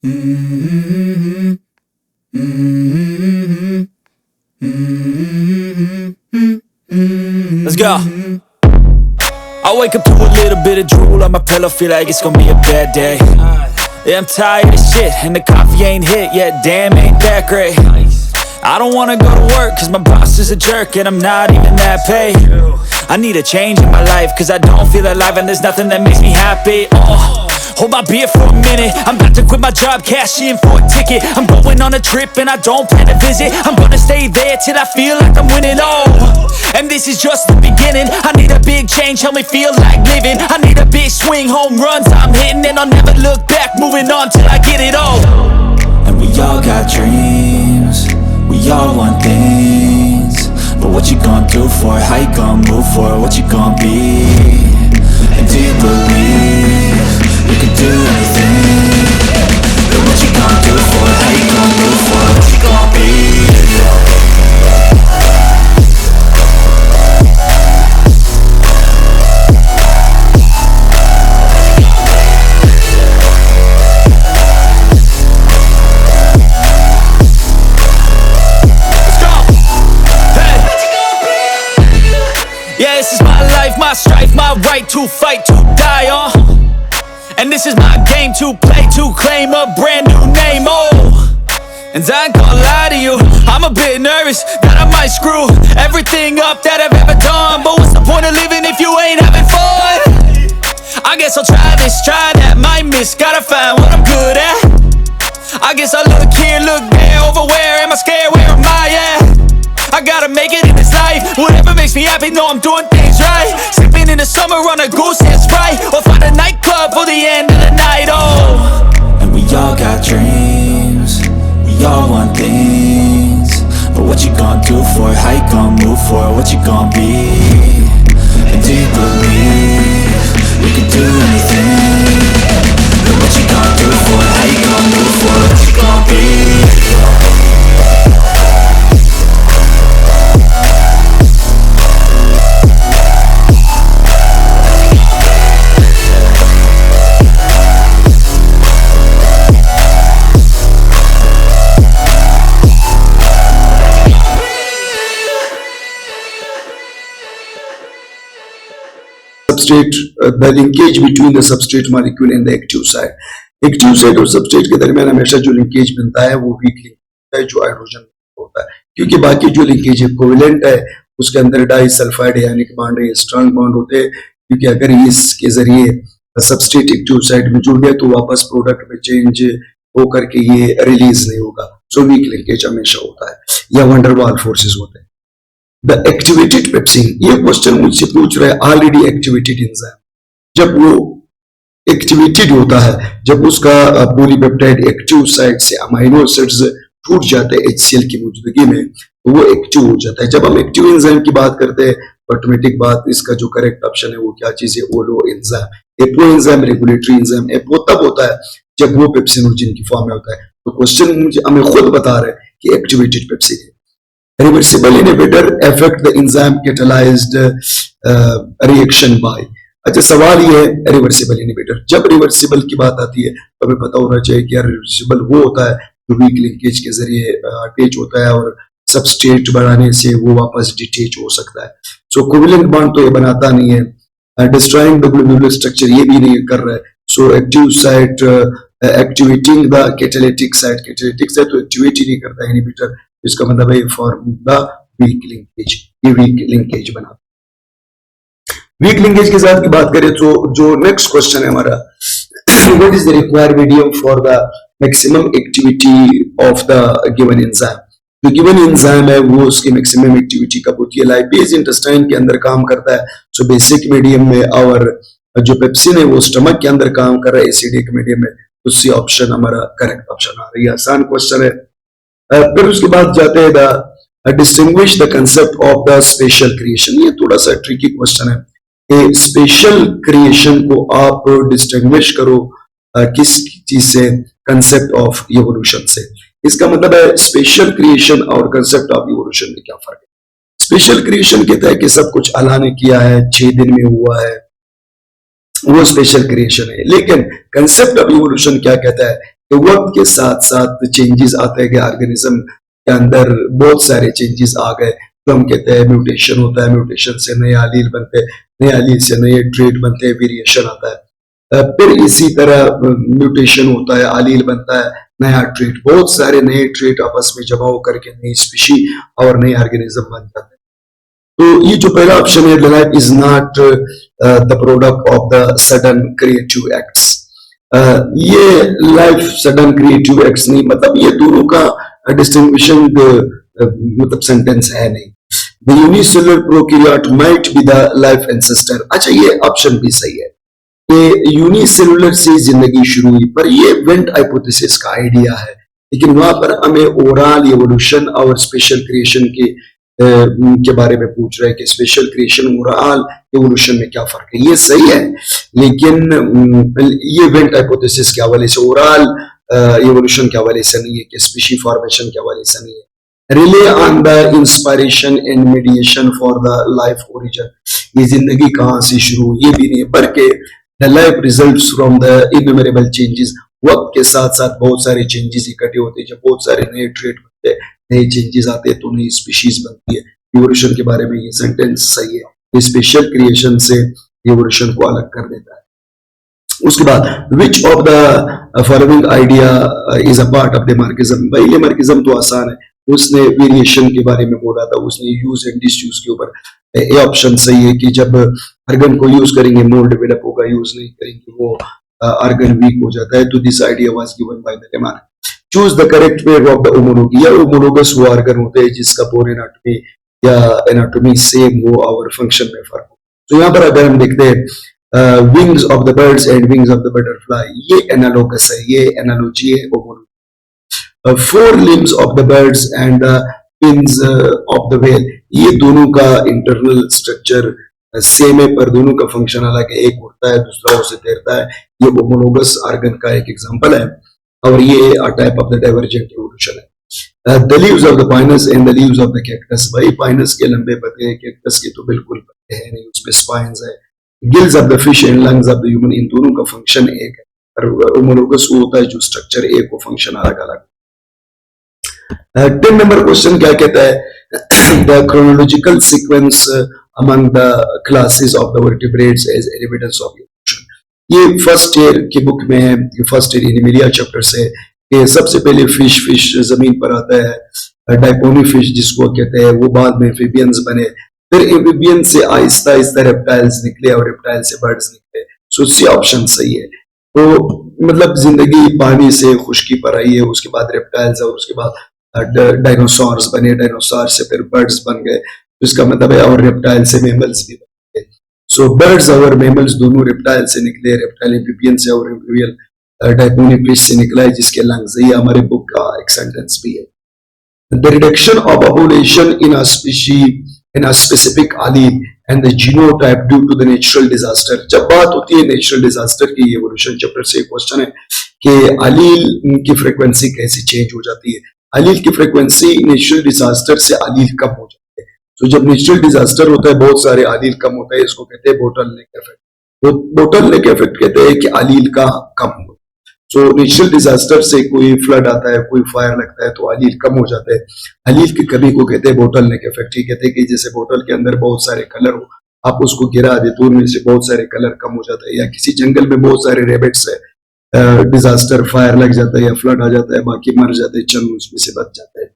Mm-hmm. Mm-hmm. Mm-hmm. Let's go. I wake up to a little bit of drool on my pillow, feel like it's gonna be a bad day. Yeah, I'm tired of shit, and the coffee ain't hit yet, damn, ain't that great. I don't wanna go to work, cause my boss is a jerk, and I'm not even that paid. I need a change in my life, cause I don't feel alive, and there's nothing that makes me happy. Hold my beer for a minute, I'm about to quit my job, cash in for a ticket. I'm going on a trip and I don't plan to visit. I'm gonna stay there till I feel like I'm winning, and this is just the beginning. I need a big change, help me feel like living. I need a big swing, home runs I'm hitting, and I'll never look back, moving on till I get it all. And we all got dreams, we all want things, but what you gonna do for it? How you gonna move for it? What you gonna be? And do you believe you can do anything? But what you gonna do for it? How you gonna move for it? What you gonna be? Yeah, this is my life, my strife, my right to fight, to die on. And this is my game to play, to claim a brand new name, And I ain't gonna lie to you, I'm a bit nervous that I might screw everything up that I've ever done. But what's the point of living if you ain't having fun? I guess I'll try this, try that, might miss, gotta find what I'm good at. I guess I look here, look there, over where am I scared, where am I at? I gotta make it in this life, whatever makes me happy, know I'm doing things right. Sipping in the summer on a goose and Sprite, or find a nightclub for the end of the night, And we all got dreams, we all want things, but what you gonna do for it? How you gonna move for it? What you gonna be? And do you believe you can do anything? But what you gonna do for it? How you gonna move for it? What you gonna be? Substrate, the linkage between the substrate molecule and the active site. Active site और substrate के दरमियान हमेशा जो linkage बनता है वो weak link होता है, जो हाइड्रोजन होता है, क्योंकि बाकी जो लिंकेज है कोवेलेंट है, उसके अंदर डाई सल्फाइड यानी कि बॉन्ड है, स्ट्रांग बॉन्ड होते हैं, क्योंकि अगर इसके जरिए सबस्ट्रेट एक्टिव साइट में जुड़ गया तो वापस प्रोडक्ट में चेंज हो करके ये रिलीज नहीं होगा, सो वीक लिंकेज हमेशा होता है, या वंडरवाल फोर्सेस होते हैं। द एक्टिवेटेड पेप्सिन, ये क्वेश्चन मुझसे पूछ रहा है ऑलरेडी एक्टिवेटेड एंजाइम, जब वो एक्टिवेटेड होता है, जब उसका पॉलीपेप्टाइड एक्टिव साइट से अमाइनो एसिड्स टूट जाते हैं HCl की मौजूदगी में, तो वो एक्टिव हो जाता है। जब हम एक्टिव एंजाइम की बात करते हैं तो ऑटोमेटिक बात, इसका जो करेक्ट ऑप्शन है वो क्या चीज है? ओलो enzyme. Apo enzyme regulatory enzyme, apo तब होता है जब वो पेप्सिनोजन की फॉर्म में होता है। तो क्वेश्चन मुझे हमें खुद बता रहा है कि एक्टिवेटेड पेप्सिन है। Reversible inhibitor affect the enzyme catalysed reaction by. अच्छा, सवाल ये है रिवर्सिबल इनहिबिटर, जब रिवर्सिबल की बात आती है तो हमें पता होना चाहिए कि रिवर्सिबल वो होता है जो वीक लिंकेज के जरिए अटैच होता है और सबस्ट्रेट बढ़ाने से वो वापस डिटैच हो सकता है। सो कोवेलेंट बॉन्ड तो ये बनाता नहीं है, डिस्ट्रॉइंग द ग्लोब्यूलर स्ट्रक्चर ये भी नहीं कर रहा है। So active site activating the catalytic site, catalytic site तो एक्टिवेट ही नहीं करता इनहिबिटर, इसका मतलब है फॉर्म द वीक लिंकेज, ये वीक लिंकेज बना। वीक लिंकेज के साथ की बात करें तो जो नेक्स्ट क्वेश्चन है हमारा, what is the required medium for the maximum activity of the given enzyme. जो गिवन एंजाइम है वो उसकी मैक्सिमम एक्टिविटी कब होती है? लाइपेज इंटेस्टाइन के अंदर काम करता है, सो बेसिक मीडियम में, और जो पेप्सिन है वो स्टमक के अंदर काम कर रहा है एसिडिक मीडियम में, तो सी ऑप्शन हमारा करेक्ट ऑप्शन आ रही है। आसान क्वेश्चन है। फिर उसके बाद जाते हैं the distinguish the concept of the special creation. ये थोड़ा सा ट्रिकी क्वेश्चन है। स्पेशल क्रिएशन को आप डिस्टिंग्विश करो किस चीज से? कंसेप्ट ऑफ इवोल्यूशन से। इसका मतलब है स्पेशल क्रिएशन और कंसेप्ट ऑफ इवोल्यूशन में क्या फर्क है? स्पेशल क्रिएशन कहता है कि सब कुछ अल्लाह ने किया है, 6 दिन में हुआ है, वो स्पेशल क्रिएशन है। लेकिन कंसेप्ट ऑफ इवोल्यूशन क्या कहता है कि वक्त के साथ साथ चेंजेस आते गए, ऑर्गेनिज्म के अंदर बहुत सारे चेंजेस आ गए, तो हम कहते हैं म्यूटेशन होता है, म्यूटेशन से नए एलील बनते हैं, नए एलील से नए ट्रेट बनते हैं, वेरिएशन आता है। फिर इसी तरह म्यूटेशन होता है, एलील बनता है, नया ट्रेट, बहुत सारे नए ट्रेट आपस में जमा होकर के नई स्पीशी और नए ऑर्गेनिज्म बन जाते हैं। तो ये जो पहला ऑप्शन है, life is not the product of the sudden creative acts, ये लाइफ सडन क्रिएटिव एक्ट्स नहीं, मतलब ये दोनों का डिस्टिंग्विशिंग मतलब सेंटेंस है नहीं। The unicellular prokaryote might be the life ancestor. अच्छा, ये ऑप्शन भी सही है कि यूनिसेलुलर से जिंदगी शुरू हुई, पर ये वेंट हाइपोथेसिस का आइडिया है, लेकिन वहां पर हमें ओवरऑल एवोल्यूशन और स्पेशल क्रिएशन के बारे में पूछ रहे हैं कि स्पेशल क्रिएशन ओवरऑल एवोल्यूशन में क्या फर्क है। ये सही है, लेकिन ये वेंट हाइपोथेसिस के हवाले से, ओवरऑल एवोल्यूशन के हवाले से नहीं है, कि स्पीशी फॉर्मेशन के हवाले से नहीं है। Relay on the inspiration and mediation for the life origin, ये जिंदगी कहाँ से शुरू हुई ये भी नहीं है, बल्कि the life results from the innumerable changes. वक्त के साथ साथ बहुत सारे चेंजेस इकट्ठे होते हैं, जब बहुत सारे नए ट्रेट बनते हैं, नए चेंजेस आते हैं, तो नई स्पीशीज बनती है। इवोल्यूशन के बारे में ये सेंटेंस सही है, स्पेशल क्रिएशन से इवोल्यूशन को अलग कर देता है। उसके बाद which of the following idea is a part of Lamarckism. भाई डेमार्किज्म तो आसान है, उसने वेरिएशन के बारे में बोला था, उसने यूज एंड डिसयूज के ऊपर। ये ऑप्शन सही है कि जब आर्गन को यूज करेंगे मोर डेवलप होगा, यूज नहीं करेंगे वो आर्गन वीक हो जाता है। तो this idea was given by the DeMark. Choose the correct pair of the homology, या होमोलोगस वो आर्गन होते हैं जिसका बोन एनाटॉमी या एनाटॉमी सेम हो और फंक्शन में फर्क हो। तो यहाँ पर अगर हम देखते हैं wings of the birds and wings of the butterfly, ये एनालोगस है, ये एनालॉजी है homology. Four limbs of the birds and pins of the whale, ये दोनों का इंटरनल स्ट्रक्चर सेम है, पर दोनों का फंक्शन अलग है, एक उड़ता है दूसरा उसे तैरता है। ये होमोलोगस आर्गन का एक एग्जांपल है, और ये a type of the divergent evolution है। The leaves of the pinus and the leaves of the cactus, भाई पाइनस के लंबे पत्ते हैं, कैक्टस के तो बिल्कुल पत्ते हैं नहीं, उसमें स्पाइन्स है। Gills of the fish and lungs of the human, इन दोनों का फंक्शन एक है, और होमोलोगस वो होता है जो स्ट्रक्चर एक को फंक्शन अलग अलग। 10 नंबर क्वेश्चन क्या कहता है, the chronological sequence among the classes of the vertebrates as evidence of evolution। ये फर्स्ट ईयर की बुक में है, फर्स्ट ईयर एनिमेलिया चैप्टर से, कि सबसे पहले फिश जमीन पर आता है, डाइपोनी फिश जिसको कहते हैं, वो बाद में एम्फीबियंस बने, फिर एम्फीबियन से आहिस्ता आहिस्ता रेप्टाइल्स निकले और रेप्टाइल से बर्ड्स निकले। सो सी ऑप्शन सही है। तो मतलब जिंदगी पानी से खुश्की पर आई है, उसके बाद रेप्टाइल्स और उसके बाद डायनासोर्स बने, डायनासोर से फिर बर्ड्स बन गए, इसका मतलब है और रेप्टाइल से मेमल्स भी बने। सो बर्ड्स और मेमल्स दोनों रेप्टाइल से निकले, रेप्टाइल एम्फीबियन से और एम्फीबियल डाइपोनी फिश से निकला है, जिसके लंग्स, ये हमारे बुक का एक सेंटेंस भी है। The reduction of population in a species in a specific allele and the genotype due to the natural disaster. जब बात होती है नेचुरल डिजास्टर की, एवोल्यूशन चैप्टर से क्वेश्चन है कि allele की फ्रीक्वेंसी कैसे चेंज हो जाती है। allele की फ्रीक्वेंसी नेचुरल डिजास्टर से allele कम हो जाती है। तो जब नेचुरल डिजास्टर होता है, बहुत सारे allele कम होता है, इसको कहते हैं बोटलनेक इफेक्ट। तो बोटलनेक इफेक्ट कहते हैं कि allele का कम हो। सो नेचुरल डिजास्टर से कोई फ्लड आता है, कोई फायर लगता है, तो allele कम हो जाते हैं। allele की कमी को कहते हैं बोटलनेक इफेक्ट। ये कहते हैं कि जैसे बोतल के अंदर बहुत सारे कलर हो, आप उसको गिरा दे तो उनमें से बहुत सारे कलर कम हो जाता है। या किसी जंगल में बहुत सारे रेबिट्स है, डिजास्टर फायर लग जाता है या फ्लड आ जाता है, बाकी मर जाते हैं, चंद उसमें से बच जाते हैं।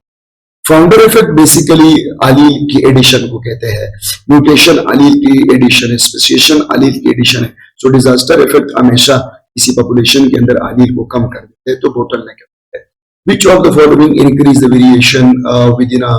फाउंडर इफेक्ट बेसिकली allele की एडिशन को कहते हैं। म्यूटेशन allele की एडिशन है, स्पेसिएशन allele की एडिशन है। सो डिजास्टर इफेक्ट हमेशा किसी पॉपुलेशन के अंदर allele को कम कर देते हैं, तो बोटलनेक इफेक्ट है। Which of the following increase the variation within a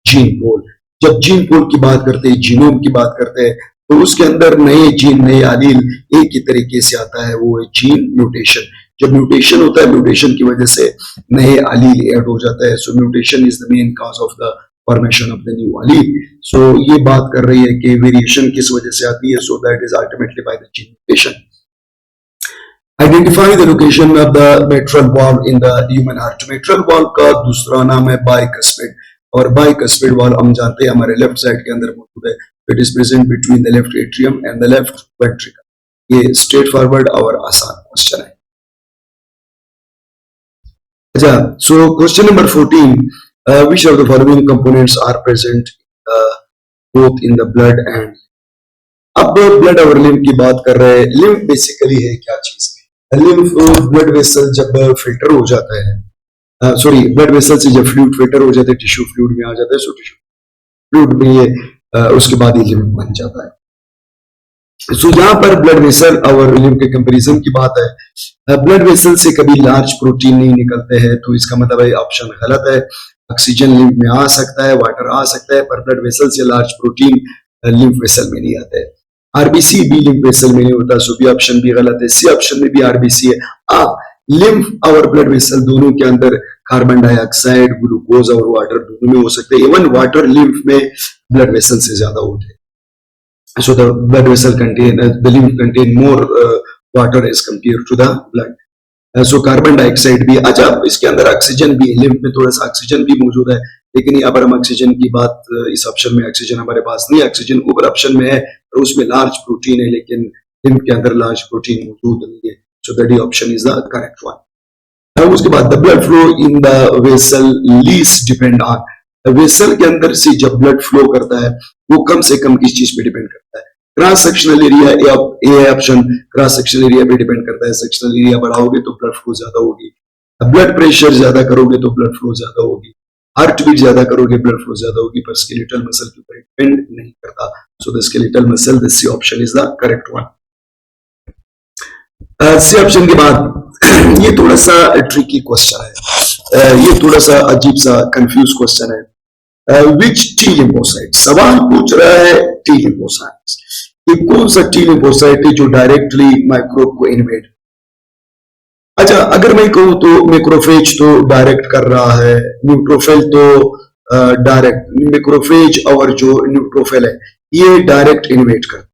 gene pool. जब जीन पोल की बात करते हैं, जीनोम की बात करते हैं, तो उसके अंदर नए जीन, नए allele एक ही तरीके से आता है, वो है जीन म्यूटेशन। जब म्यूटेशन होता है, म्यूटेशन की वजह से नए allele ऐड हो जाता है। So mutation is the main cause of the formation of the new allele। सो ये बात कर रही है कि वेरिएशन किस वजह से आती है, so that is ultimately by the gene mutation. Identify the location of the mitral valve in the human heart. Mitral valve का दूसरा नाम है बाइकस्पिड, और बाइकस्पिड वॉल्व हम जानते हैं हमारे लेफ्ट साइड के अंदर मौजूद है। It is present between the left atrium and the left ventricle. ये स्ट्रेट फॉरवर्ड और आसान क्वेश्चन है। अच्छा, so question number 14, which of the following components are present both in the blood and, अब ब्लड और लिम्फ की बात कर रहे हैं। लिम्फ बेसिकली है क्या चीज? लिम्फ ब्लड वेसल जब फिल्टर हो जाता है, सॉरी ब्लड वेसल से जब फ्लूइड फिल्टर हो जाता है, टिश्यू फ्लूइड में आ जाता है, सो टिश्यू फ्लूइड में ये उसके बाद ये लिम्फ बन जाता है। सो यहाँ पर ब्लड वेसल और लिम्फ के कंपैरिजन की बात है। ब्लड वेसल से कभी लार्ज प्रोटीन नहीं निकलते हैं, तो इसका मतलब है ऑप्शन गलत है। ऑक्सीजन लिम्फ में आ सकता है, वाटर आ सकता है, पर ब्लड वेसल से लार्ज प्रोटीन लिम्फ वेसल में नहीं आता है। आरबीसी भी लिम्फ वेसल में नहीं होता, सो बी ऑप्शन भी गलत है। सी ऑप्शन में भी आरबीसी है। आप लिम्फ और ब्लड वेसल दोनों के अंदर कार्बन डाइऑक्साइड, ग्लूकोज और वाटर दोनों में हो सकते हैं। इवन वाटर लिम्फ में ब्लड वेसल से ज्यादा होते हैं। So the blood vessel the lymph contain more water as compared to the blood. So carbon dioxide भी, अच्छा इसके अंदर ऑक्सीजन भी है, लिम्फ में थोड़ा सा ऑक्सीजन भी मौजूद है, लेकिन यहाँ पर हम ऑक्सीजन की बात, इस ऑप्शन में ऑक्सीजन हमारे पास नहीं है। ऑक्सीजन ऊपर ऑप्शन में है और उसमें लार्ज प्रोटीन है, लेकिन लिम्फ के अंदर लार्ज प्रोटीन मौजूद नहीं है। So that option is the correct one. उसके बाद the blood flow in the vessel least depend on, vessel के अंदर से जब ब्लड फ्लो करता है वो कम से कम किस चीज पे डिपेंड करता है? Cross sectional area, A option cross sectional area पे डिपेंड करता है। सेक्शनल एरिया बढ़ाओगे तो ब्लड फ्लो ज्यादा होगी, ब्लड प्रेशर ज्यादा करोगे तो ब्लड फ्लो ज्यादा होगी, हार्ट बीट ज्यादा करोगे ब्लड फ्लो ज्यादा होगी, पर स्केलेटल मसल के ऊपर डिपेंड नहीं करता। So the skeletal muscle, this option is the correct one. C option के बाद ये थोड़ा सा ट्रिकी क्वेश्चन है, ये थोड़ा सा अजीब सा कंफ्यूज क्वेश्चन है। विच टी लिम्फोसाइट, सवाल पूछ रहा है टी लिम्फोसाइट्स, ये कौन सा टी लिम्फोसाइट है जो डायरेक्टली माइक्रोब को इन्वेड? अच्छा, अगर मैं कहूं तो मैक्रोफेज तो डायरेक्ट कर रहा है, न्यूट्रोफिल तो डायरेक्ट, मैक्रोफेज और जो न्यूट्रोफिल है ये डायरेक्ट इन्वेड करता है।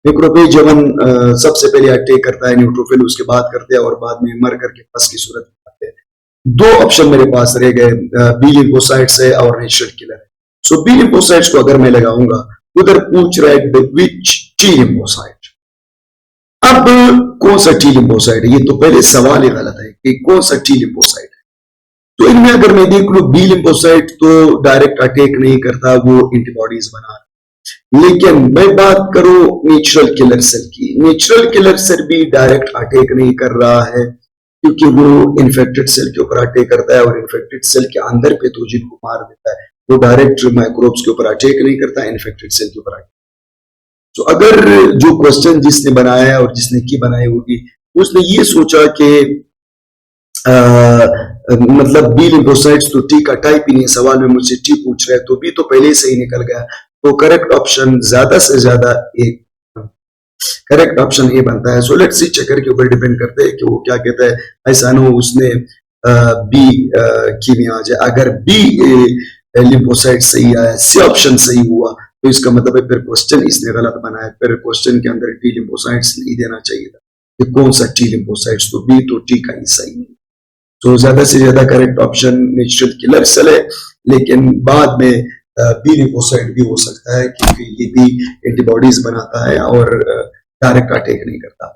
मैक्रोफेज जब सबसे पहले अटैक करता है, न्यूट्रोफिल उसके बाद करते हैं और बाद में मर करके फंस की सूरत में आते हैं। दो ऑप्शन मेरे पास रह गए, बी लिम्फोसाइट्स है और नेचुरल किलर है। सो बी लिम्फोसाइट्स को अगर मैं लगाऊंगा, उधर पूछ रहा है विच टी लिम्फोसाइट। अब कौन सा टी लिम्फोसाइट है? ये तो पहले सवाल ही गलत है कि कौन सा टी लिम्फोसाइट है। तो इनमें अगर मैं देख लूं, बी लिम्फोसाइट तो डायरेक्ट अटैक नहीं करता, वो एंटीबॉडीज बना रहा। लेकिन मैं बात करूं नेचुरल किलर सेल की, नेचुरल किलर सेल भी डायरेक्ट अटैक नहीं कर रहा है, क्योंकि वो इन्फेक्टेड सेल के ऊपर अटैक करता है और इन्फेक्टेड सेल के अंदर पैथोजन को मार देता है। वो डायरेक्ट माइक्रोब्स के ऊपर अटैक नहीं करता, इन्फेक्टेड सेल के ऊपर अटैक। तो अगर जो क्वेश्चन जिसने बनाया और जिसने की बनाई होगी, उसने ये सोचा कि मतलब बी लिम्फोसाइट्स तो टी का टाइप ही नहीं, सवाल में मुझसे टी पूछ रहा है तो बी तो पहले से ही निकल गया। तो करेक्ट ऑप्शन ज्यादा से ज्यादा एक करेक्ट ऑप्शन ए बनता है। सो लेट्स सी, चेकर के ऊपर डिपेंड करते हैं कि वो क्या कहता है। ऐसा ना हो उसने बी की में आ जाए। अगर बी लिम्फोसाइट सही आया, सी ऑप्शन सही हुआ, तो इसका मतलब है फिर क्वेश्चन इसने गलत बनाया, फिर क्वेश्चन के अंदर टी लिम्फोसाइट्स नहीं देना चाहिए था। कि कौन सा टी लिम्फोसाइट्स, तो बी तो टी का ही सही नहीं। तो ज्यादा से ज्यादा correct option natural killer cell है, लेकिन बाद में बी लिम्फोसाइट भी हो सकता है क्योंकि ये भी एंटीबॉडीज बनाता है और डायरेक्ट अटैक नहीं करता।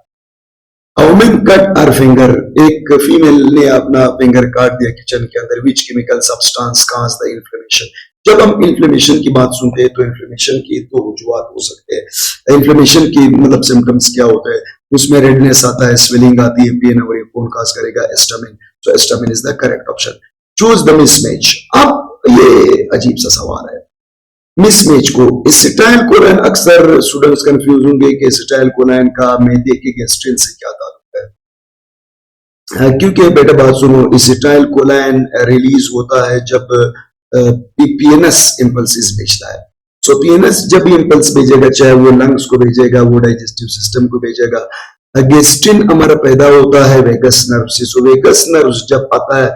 वुमेन कट हर फिंगर, एक फीमेल ने अपना फिंगर काट दिया किचन के अंदर, which chemical substance cause the inflammation. जब हम इन्फ्लेमेशन की बात सुनते हैं तो इन्फ्लेमेशन की दो वजूहात हो सकते हैं। इन्फ्लेमेशन की मतलब सिम्टम्स क्या होता है? उसमें रेडनेस आता है, स्वेलिंग आती है, पेन और ये कौन काज करेगा? Histamine. So histamine is the correct option. Choose the mismatch. अब ये अजीब सा सवाल है, मिसमैच को एसिटाइल कोलाइन, अक्सर स्टूडेंट्स कंफ्यूज होंगे कि एसिटाइल कोलाइन का मैदे के गैस्ट्रिन से क्या ताल्लुक है। क्योंकि बेटा बात सुनो, एसिटाइल कोलाइन रिलीज होता है जब पीएनएस इंपल्सेस भेजता है। सो पीएनएस जब भी इंपल्स भेजेगा, चाहे वो लंग्स को भेजेगा, वो डाइजेस्टिव सिस्टम को भेजेगा। गैस्ट्रिन हमारा पैदा होता है वेगस नर्व से। सो वेगस नर्व जब आता है,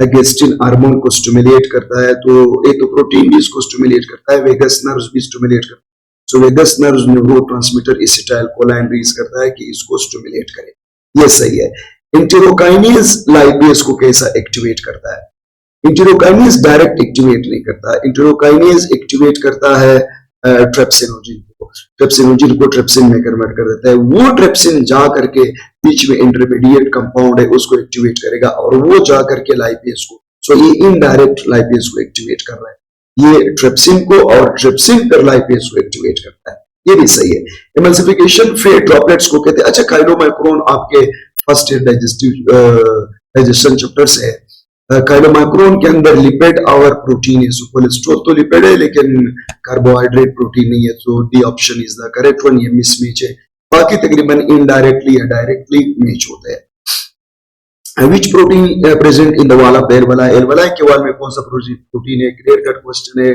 गैस्ट्रिन हार्मोन को स्टिमुलेट करता है, तो एक तो प्रोटीन भी इसको स्टिमुलेट करता है, वेगस नर्व भी स्टिमुलेट करता है। So vagus nerve neurotransmitter acetylcholine release करता है कि इसको स्टिमुलेट करे, ये सही है। इंटेरोकाइनेज लाइपेज को कैसा एक्टिवेट करता है? इंटेरोकाइनेज डायरेक्ट एक्टिवेट नहीं करता, इंटेरोकाइनेज एक्टिवेट करता है ट्रेप्सिनोजिन को ट्रेप्सिन में कन्वर्ट कर देता है। वो ट्रेप्सिन जा करके बीच में इंटरमीडिएट कंपाउंड है उसको एक्टिवेट करेगा और वो जा करके लाइपेज को, सो ये इनडायरेक्ट लाइपेज को एक्टिवेट कर रहा है, ये ट्रेप्सिन को, और ट्रेप्सिन कर लाइपेज को एक्टिवेट करता है, ये भी सही है। इमल्सिफिकेशन फेड ड्रॉपलेट्स को कहते हैं। अच्छा, काइलोमाइक्रोन आपके फर्स्ट ईयर डाइजेशन चैप्टर से है। काइलोमाइक्रोन के अंदर लिपिड और प्रोटीन है। सो कोलेस्ट्रॉल तो लिपिड है लेकिन कार्बोहाइड्रेट प्रोटीन नहीं है, तो D option is the correct one. ये मिसमैच है, बाकी तकरीबन इनडायरेक्टली या डायरेक्टली मैच होते हैं। विच protein present in the wall of the alveoli? Alveoli के वॉल में कौन सा प्रोटीन है? क्लियर कट क्वेश्चन है।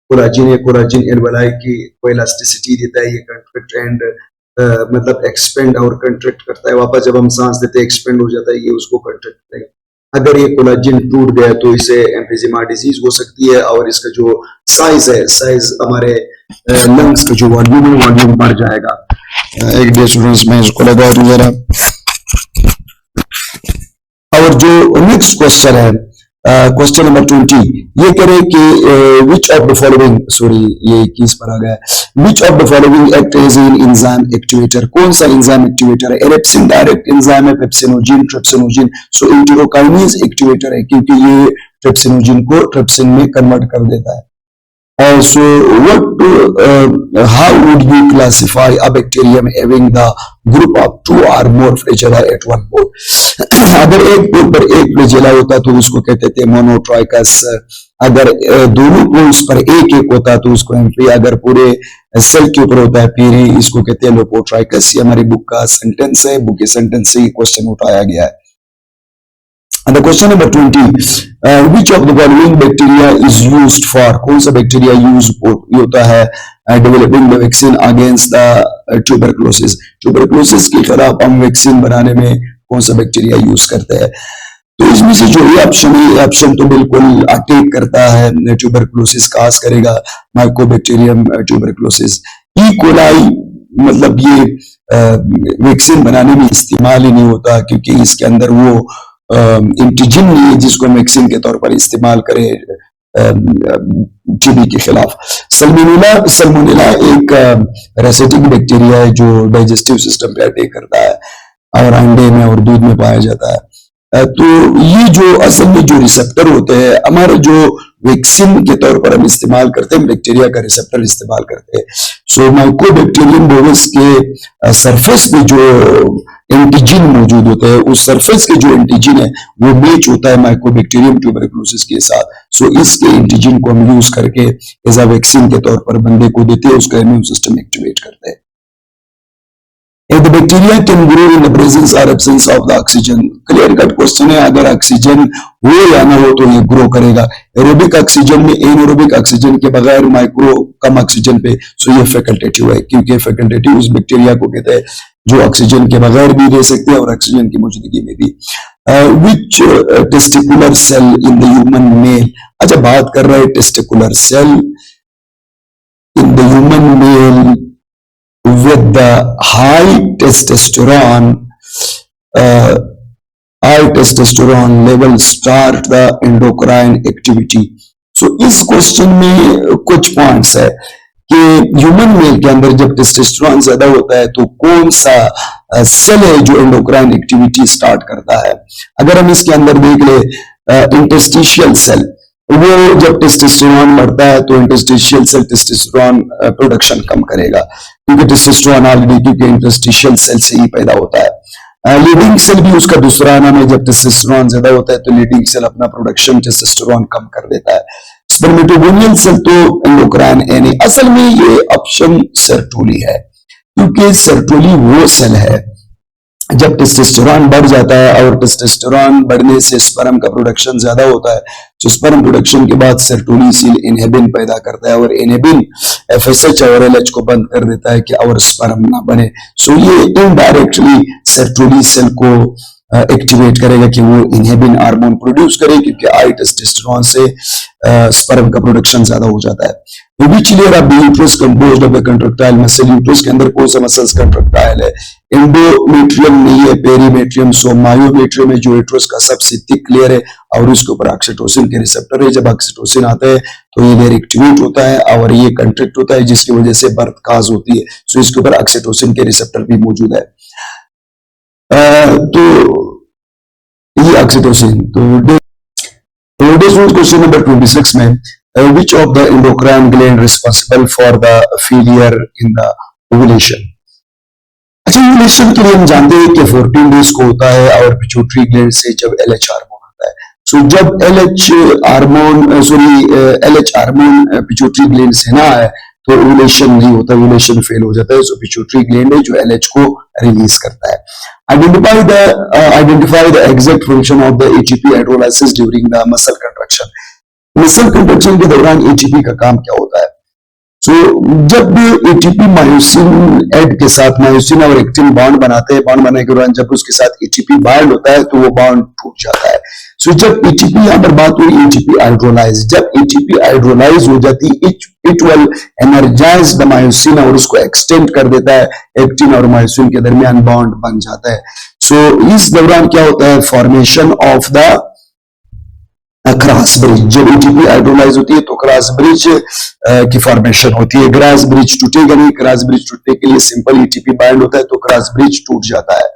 कोलाजिन है। कोलाजिन एल्वेलाई की इलास्टिसिटी देता है, ये कंट्रैक्ट एंड मतलब एक्सपेंड और कंट्रैक्ट करता है। वापस जब हम सांस देते हैं एक्सपेंड हो जाता है, ये उसको कंट्रैक्ट करेगा। अगर ये कोलाजिन टूट गया तो इसे एम्फिजिमा डिजीज हो सकती है, और इसका जो साइज है, साइज हमारे लंग्स का जो वॉल्यूम बढ़ जाएगा। एक डे स्टूडेंट्स में इसको लगा दूं जरा। और जो नेक्स्ट क्वेश्चन है, क्वेश्चन नंबर 20, ये कह रहे कि which of the following, sorry ये 21 पर आ गया, which of the following act as an enzyme activator? कौन सा एंजाइम एक्टिवेटर है? एरेप्सिन डायरेक्ट एंजाइम है, pepsinogen, trypsinogen. So enterokinase activator है, क्योंकि ये ट्रिप्सिनोजिन को ट्रिप्सिन में कन्वर्ट कर देता है। So how would you classify a bacterium having the group of 2 or more flagella at one pole? अगर एक पोल पर एक फ्लैजेला होता तो उसको कहते थे मोनोट्राइकस। अगर दोनों पोल्स पर एक एक होता तो उसको एम्फी। अगर पूरे सेल के ऊपर होता है पीरी, इसको कहते हैं लोपोट्राइकस। ये हमारी बुक का सेंटेंस है, बुक के सेंटेंस से क्वेश्चन उठाया गया है। And the question number 20, which of the following bacteria is used for? कौन सा बैक्टीरिया यूज होता है developing the vaccine against the tuberculosis? Tuberculosis के खिलाफ हम वैक्सीन बनाने में कौन सा बैक्टीरिया यूज करते हैं? तो इसमें से जो ये ऑप्शन है, ये ऑप्शन तो बिल्कुल अटैक करता है ट्यूबरक्लोसिस, काज करेगा माइकोबैक्टीरियम ट्यूबरक्लोसिस। ई कोलाई मतलब ये वैक्सीन बनाने में इस्तेमाल ही नहीं होता, क्योंकि इसके अंदर वो एंटीजन नहीं है जिसको हम वैक्सीन के तौर पर इस्तेमाल करें टीबी के खिलाफ। सल्मोनेला एक रेसिटिक बैक्टीरिया है जो डाइजेस्टिव सिस्टम पे अटैक करता है और अंडे में और दूध में पाया जाता है। तो ये जो असल में जो रिसेप्टर होते हैं, हमारे जो वैक्सीन के तौर पर हम इस्तेमाल करते हैं, बैक्टीरिया का रिसेप्टर इस्तेमाल करते हैं। सो माइकोबैक्टीरियम बोवस के सरफेस पे जो एंटीजन मौजूद होता है, उस सरफेस के जो एंटीजन है वो मैच होता है माइकोबैक्टीरियम ट्यूबरक्लोसिस के साथ। सो इसके एंटीजन को हम यूज करके एज अ वैक्सीन के तौर पर बंदे को देते हैं, उसका इम्यून सिस्टम एक्टिवेट करते हैं। If the bacteria can grow in the presence or absence of the oxygen, clear cut question है। अगर ऑक्सीजन हो या ना हो तो ये ग्रो करेगा। एरोबिक ऑक्सीजन में, एनएरोबिक ऑक्सीजन के बगैर, माइक्रो कम ऑक्सीजन पे, सो ये फैकल्टेटिव है, क्योंकि फैकल्टेटिव उस बैक्टीरिया को कहते हैं जो ऑक्सीजन के बगैर भी रह सकते हैं और ऑक्सीजन की मौजूदगी में भी। Which testicular cell in the human male? अच्छा, बात कर रहे हैं testicular cell in the human male with the high testosterone level start the endocrine activity. So इस क्वेश्चन में कुछ पॉइंट्स है कि ह्यूमन मेल के अंदर जब टेस्टोस्टेरोन ज्यादा होता है तो कौन सा सेल है जो एंडोक्राइन एक्टिविटी स्टार्ट करता है। अगर हम इसके अंदर देख ले, इंटरस्टिशियल सेल, वो जब टेस्टोस्टेरोन बढ़ता है तो इंटरस्टिशियल सेल टेस्टोस्टेरोन प्रोडक्शन कम करेगा, क्योंकि टेस्टोस्टेरोन ऑलरेडी क्योंकि इंटरस्टिशियल सेल से ही पैदा होता है। लीडिंग सेल भी उसका दूसरा नाम है। जब टेस्टोस्टेरोन ज्यादा होता है तो लीडिंग सेल अपना प्रोडक्शन टेस्टोस्टेरोन कम कर देता है। स्पर्मेटोगोनियल सेल तो एंडोक्राइन एनी। असल में ये ऑप्शन सर्टोली है, क्योंकि सर्टोली वो सेल है जब टेस्टोस्टेरोन बढ़ जाता है और टेस्टोस्टेरोन बढ़ने से स्पर्म का प्रोडक्शन ज्यादा होता है, तो स्पर्म प्रोडक्शन के बाद सर्टोली सेल इनहिबिन पैदा करता है और इनहिबिन एफएसएच और एलएच को बंद कर देता है कि और स्पर्म ना बने। सो ये इनडायरेक्टली सर्टोली सेल को एक्टिवेट करेगा कि वो इनहिबिन हार्मोन प्रोड्यूस करे, क्योंकि हाई टेस्टोस्टेरोन से स्पर्म का प्रोडक्शन ज्यादा हो जाता है। Which layer of the uterus composed of the contractile muscle? Uterus के अंदर कौन सा मसल्स कंट्रक्टाइल है? एंडोमेट्रियम नहीं है, पेरीमेट्रियम। सो मायोमेट्रियम है जो यूट्रस का सबसे थिक लेयर है और उसके ऊपर ऑक्सीटोसिन के रिसेप्टर है। जब ऑक्सीटोसिन आता है तो ये लेयर एक्टिवेट होता है और ये कंट्रैक्ट होता है जिसकी वजह से बर्थ काज होती है। सो इसके ऊपर ऑक्सीटोसिन के रिसेप्टर भी मौजूद है। तो ये ऑक्सीटोसिन। तो क्वेश्चन नंबर 26 में which of the endocrine gland responsible for the failure in the ovulation? अच्छा, ओवुलेशन के लिए हम जानते हैं कि 14 डेज को होता है और पिट्यूटरी ग्लैंड से जब LH हार्मोन आता है। सो जब LH हार्मोन पिट्यूटरी ग्लैंड से ना आए तो ओवुलेशन नहीं होता, ओवुलेशन फेल हो जाता है। सो पिट्यूटरी ग्लैंड है जो LH को रिलीज करता है। Identify the exact function of the ATP hydrolysis during the muscle contraction. Muscle construction के दौरान एटीपी का काम क्या होता है? सो जब एटीपी मायोसिन एड के साथ मायोसिन और एक्टिन बॉन्ड बनाते हैं, बॉन्ड बनाने के दौरान जब उसके साथ एटीपी बाइंड होता है तो वो बॉन्ड टूट जाता है। सो जब एटीपी, यहां पर बात हुई एटीपी हाइड्रोलाइज, जब एटीपी हाइड्रोलाइज हो जाती है it will energize the myosin और उसको एक्सटेंड कर देता है, एक्टिन और मायोसिन के दरमियान बॉन्ड बन जाता है। सो इस दौरान क्या होता है? Formation of the cross bridge. जब एटीपी हाइड्रोलाइज होती है तो क्रॉस ब्रिज की फॉर्मेशन होती है। क्रॉस ब्रिज टूटेगा नहीं, क्रॉस ब्रिज टूटने के लिए सिंपल एटीपी बाइंड होता है तो क्रॉस ब्रिज टूट जाता है।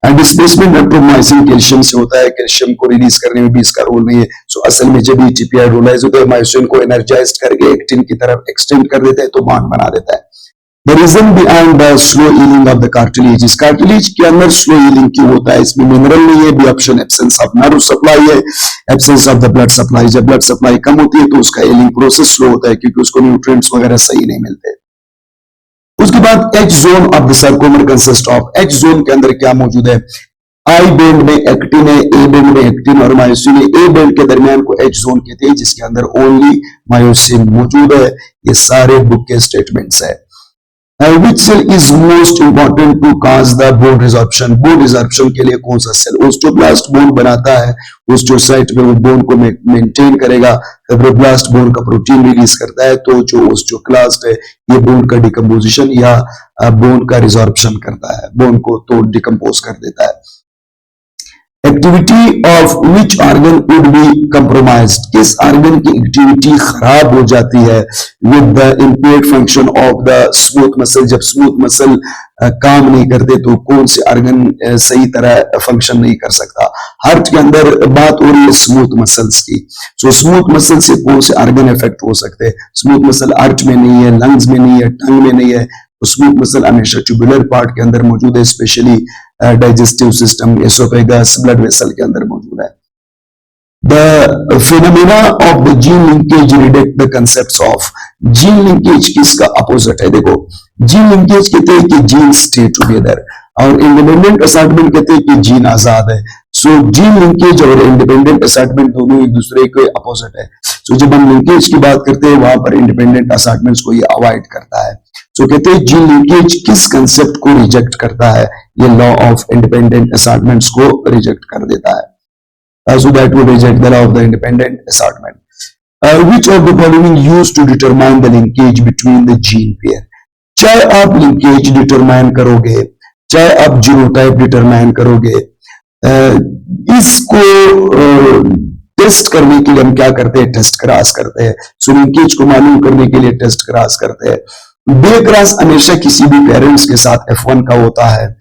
एंड डिस्प्लेसमेंट रेट्रोमायोसिन कैल्शियम से होता है, कैल्शियम को रिलीज करने में भी इसका रोल नहीं है। सो असल में जब एटीपी हाइड्रोलाइज होता है मायोसिन को एनर्जाइज करके एक्टिन की तरफ एक्सटेंड कर देता है तो बॉन्ड बना देता है। The reason behind the slow healing of the cartilage is cartilage के अंदर slow healing क्यों होता है? इसमें मिनरल नहीं है, B option absence of nerve supply है, absence of the blood supply. जब ब्लड सप्लाई कम होती है तो उसका हीलिंग प्रोसेस स्लो होता है क्योंकि उसको न्यूट्रिएंट्स वगैरह सही नहीं मिलते। उसके बाद H zone of the sarcomer consist of, H zone के अंदर क्या मौजूद है? आई बेंड में एक्टिन है, ए बेंड में एक्टिन और मायोसिन है। ए बेंड के दरमियान को एच जोन कहते हैं जिसके अंदर ओनली मायोसिन मौजूद है। ये सारे बुक के स्टेटमेंट्स है। Which cell is most important to cause the bone resorption? bone resorption के लिए कौन सा सेल? ओस्टोब्लास्ट बोन बनाता है, ओस्टोसाइट में वो बोन को मेंटेन करेगा। फाइब्रोब्लास्ट बोन का प्रोटीन रिलीज करता है। तो जो ओस्टोक्लास्ट है ये बोन का डिकम्पोजिशन या बोन का रिजॉर्प्शन करता है, बोन को तोड़ डिकम्पोज कर देता है। Activity of which organ would be compromised? किस ऑर्गन की एक्टिविटी खराब हो जाती है? With the impaired function of the smooth muscle. जब स्मूथ मसल काम नहीं करते तो कौन से ऑर्गन सही तरह फंक्शन नहीं कर सकता? हार्ट के अंदर बात हो रही है स्मूथ मसल्स की। सो स्मूथ मसल से कौन से ऑर्गन इफेक्ट हो सकते हैं? स्मूथ मसल हार्ट में नहीं है, लंग्स में नहीं है, टंग में नहीं है। तो स्मूथ मसल हमेशा ट्यूबुलर पार्ट के अंदर मौजूद है, specially digestive system, oesophagus, blood vessel के अंदर मौजूद है। The phenomena of the gene linkage relate the concepts of gene linkage किसका अपोजिट है? देखो, जीन लिंकेज कहते हैं कि जीन स्टे टुगेदर और इंडिपेंडेंट असॉर्टमेंट कहते हैं कि जीन आजाद है। सो जीन लिंकेज और इंडिपेंडेंट असॉर्टमेंट दोनों एक दूसरे के अपोजिट है। सो जब हम लिंकेज की बात करते हैं वहां पर इंडिपेंडेंट असॉर्टमेंट्स को ये अवॉइड करता है। सो कहते हैं जीन लिंकेज किस कंसेप्ट को रिजेक्ट करता है? ये लॉ ऑफ इंडिपेंडेंट असॉर्टमेंट्स को रिजेक्ट कर देता है। So that would reject the law of the independent assortment. Which of the following used to determine the linkage between the gene pair? चाहे आप linkage determine करोगे, चाहे आप genotype determine करोगे, इसको टेस्ट करने के लिए हम क्या करते हैं? टेस्ट क्रॉस करते हैं। सो लिंकेज को मालूम करने के लिए टेस्ट क्रॉस करते हैं। बे क्रॉस हमेशा किसी भी पेरेंट्स के साथ F1 का होता है,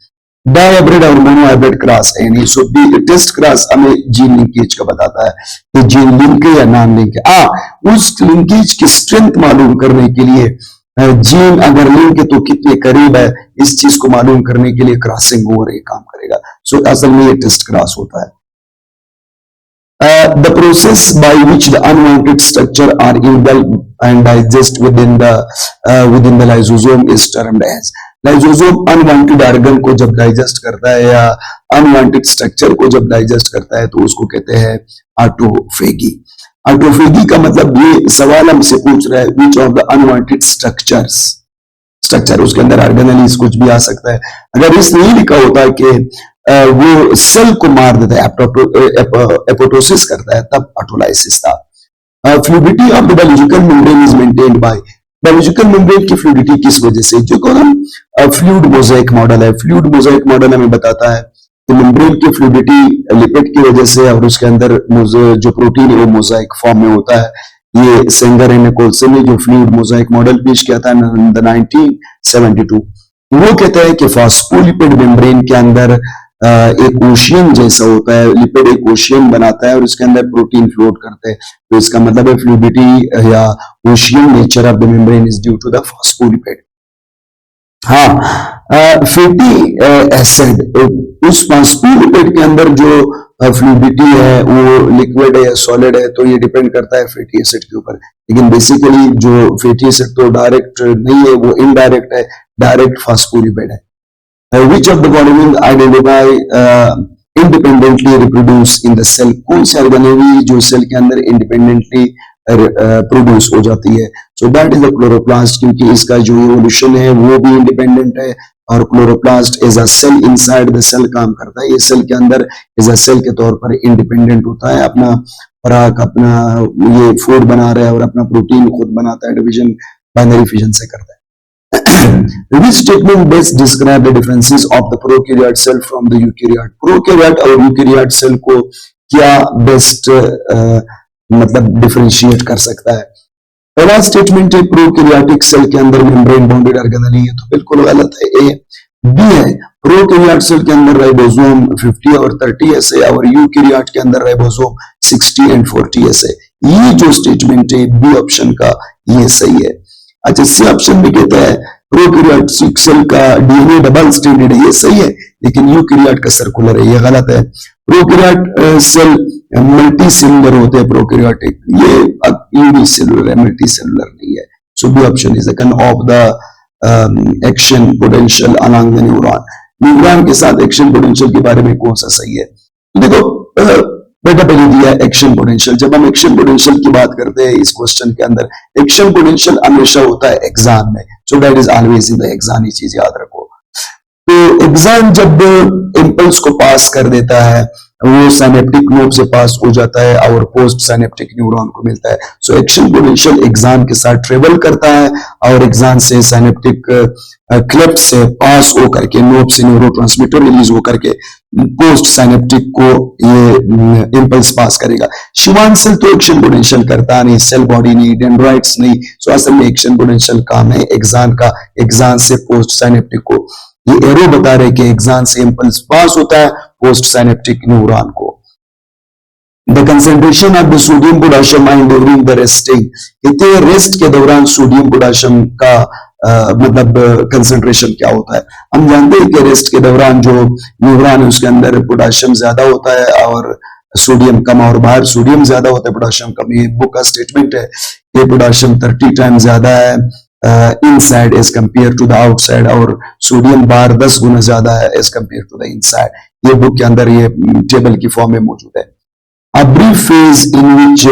डायहाइब्रिड और मोनोहाइब्रिड क्रॉस है नहीं। सो टेस्ट क्रॉस हमें जीन लिंकेज का बताता है कि जीन लिंक है या नॉन लिंक है। उस लिंकेज की स्ट्रेंथ मालूम करने के लिए जीन अगर लिंक है तो कितने करीब है, इस चीज को मालूम करने के लिए क्रॉसिंग ओवर काम करेगा। सो असल में ये टेस्ट क्रॉस होता है। The process by which the unwanted structure are engulfed and digest within the lysosome is termed as। Lysosome unwanted organ को जब डाइजेस्ट करता है या अनवांटेड स्ट्रक्चर को जब डाइजेस्ट करता है तो उसको कहते हैं ऑटोफेगी। ऑटोफेगी का मतलब ये सवाल हमसे पूछ रहा है which of the unwanted structure उसके अंदर ऑर्गेनेलीज कुछ भी आ सकता है। अगर इस नहीं लिखा होता कि वो सेल को मार देता है, एपोटोसिस करता है, तब ऑटोलाइसिस था। Fluidity of the biological membrane is maintained by, biological membrane की फ्लूइडिटी किस वजह से, जो हम फ्लूइड मोजाइक मॉडल है, फ्लूइड मोजाइक मॉडल हमें बताता है कि मेम्ब्रेन की फ्लूइडिटी लिपिड की वजह से और उसके अंदर जो प्रोटीन है वो मोजाइक फॉर्म में होता है। ये सेंगर एंड निकोलसन ने जो फ्लूइड मोजाइक मॉडल पेश किया था 1972, वो कहता है कि फॉस्फोलिपिड मेम्ब्रेन के अंदर एक ओशियन जैसा होता है, लिपिड एक ओशियन बनाता है और उसके अंदर प्रोटीन फ्लोट करते हैं, तो इसका मतलब है फ्लूइडिटी या ocean nature of the membrane is due to the phospholipid. हाँ, फैटी एसिड, उस फॉस्फोलिपिड के अंदर जो फ्लूइडिटी है वो लिक्विड है या सॉलिड है, तो ये डिपेंड करता है फैटी एसिड के ऊपर, लेकिन बेसिकली जो फैटी एसिड तो डायरेक्ट नहीं है, वो इनडायरेक्ट है, डायरेक्ट फॉस्फोलिपिड है। Which of the following identify independently reproduce in the cell, कौन सी ऑर्गेनेली जो सेल के अंदर इंडिपेंडेंटली प्रोड्यूस हो जाती है, so that is the chloroplast, क्योंकि इसका जो इवोल्यूशन है वो भी इंडिपेंडेंट है और chloroplast as a cell inside the cell काम करता है, ये सेल के अंदर एज अ सेल के तौर पर इंडिपेंडेंट होता है, अपना खुराक अपना ये फूड बना रहा है और अपना प्रोटीन खुद बनाता है, डिवीजन बाइनरी फिजन से करता है। Which statement best describe the differences of the prokaryote cell from the eukaryote? Prokaryote और eukaryote cell को क्या बेस्ट मतलब डिफरेंशिएट कर सकता है? पहला स्टेटमेंट है प्रोकैरियोटिक सेल के अंदर मेम्ब्रेन बाउंडेड ऑर्गेनेल है, तो बिल्कुल गलत है। ए बी है प्रोकैरियोट सेल के अंदर राइबोसोम 50 और 30 ऐसे और यूकैरियोट के अंदर राइबोसोम 60 और 40 ऐसे। ये जो स्टेटमेंट है बी ऑप्शन का ये सही है। अच्छा, सी ऑप्शन में कहता है प्रोकैरियोटिक सेल का डीएनए डबल स्ट्रैंडेड है, ये सही है, लेकिन यूकैरियोट का सर्कुलर है, ये गलत है। प्रोकैरियोट सेल मल्टी सेलुलर होते हैं प्रोकैरियोटिक, ये यूनिसेलुलर है, मल्टी सेलुलर नहीं है। So B option is the of the action potential along the neuron. Neuron के साथ एक्शन पोटेंशियल के बारे में कौन सा सही है? देखो बेटा पहले दिया एक्शन पोटेंशियल, जब हम एक्शन पोटेंशियल की बात करते हैं इस क्वेश्चन के अंदर, एक्शन पोटेंशियल हमेशा होता है एग्जाम में, so that is always in the exam, ये चीज याद रखो। तो एग्जाम जब इंपल्स को पास कर देता है वो साइनेप्टिक नोड से पास हो जाता है और पोस्ट साइनेप्टिक न्यूरॉन को मिलता है, सो एक्शन पोटेंशियल एग्जाम के साथ ट्रेवल करता है और एग्जाम से साइनेप्टिक क्लेफ्ट से पास होकर के नोड से न्यूरोट्रांसमीटर रिलीज होकर के पोस्ट साइनेप्टिक को ये इंपल्स पास करेगा। शिवान सेल तो एक्शन पोटेंशियल करता नहीं, सेल बॉडी नहीं, डेंड्राइट्स नहीं, सो असल में एक्शन पोटेंशियल काम है एग्जाम का, एग्जाम से पोस्ट साइनेप्टिक को। ये एरो बता रहे कि एग्जाम से इंपल्स पास होता है पोस्ट साइनेप्टिक न्यूरॉन को। The concentration of the sodium potassium ion during the resting, कहते हैं रेस्ट के दौरान सोडियम पोटेशियम का मतलब कंसेंट्रेशन क्या होता है? हम जानते हैं कि रेस्ट के दौरान जो न्यूरॉन है उसके अंदर पोटेशियम ज्यादा होता है और सोडियम कम, और बाहर सोडियम ज्यादा होता है पोटेशियम कम। ये बुक का स्टेटमेंट है कि पोटेशियम 30 टाइम ज्यादा है inside as compare to the outside, और सोडियम बाहर 10 गुना ज्यादा है as compare to the inside. ये बुक के अंदर ये टेबल की फॉर्म में मौजूद है। A brief phase in which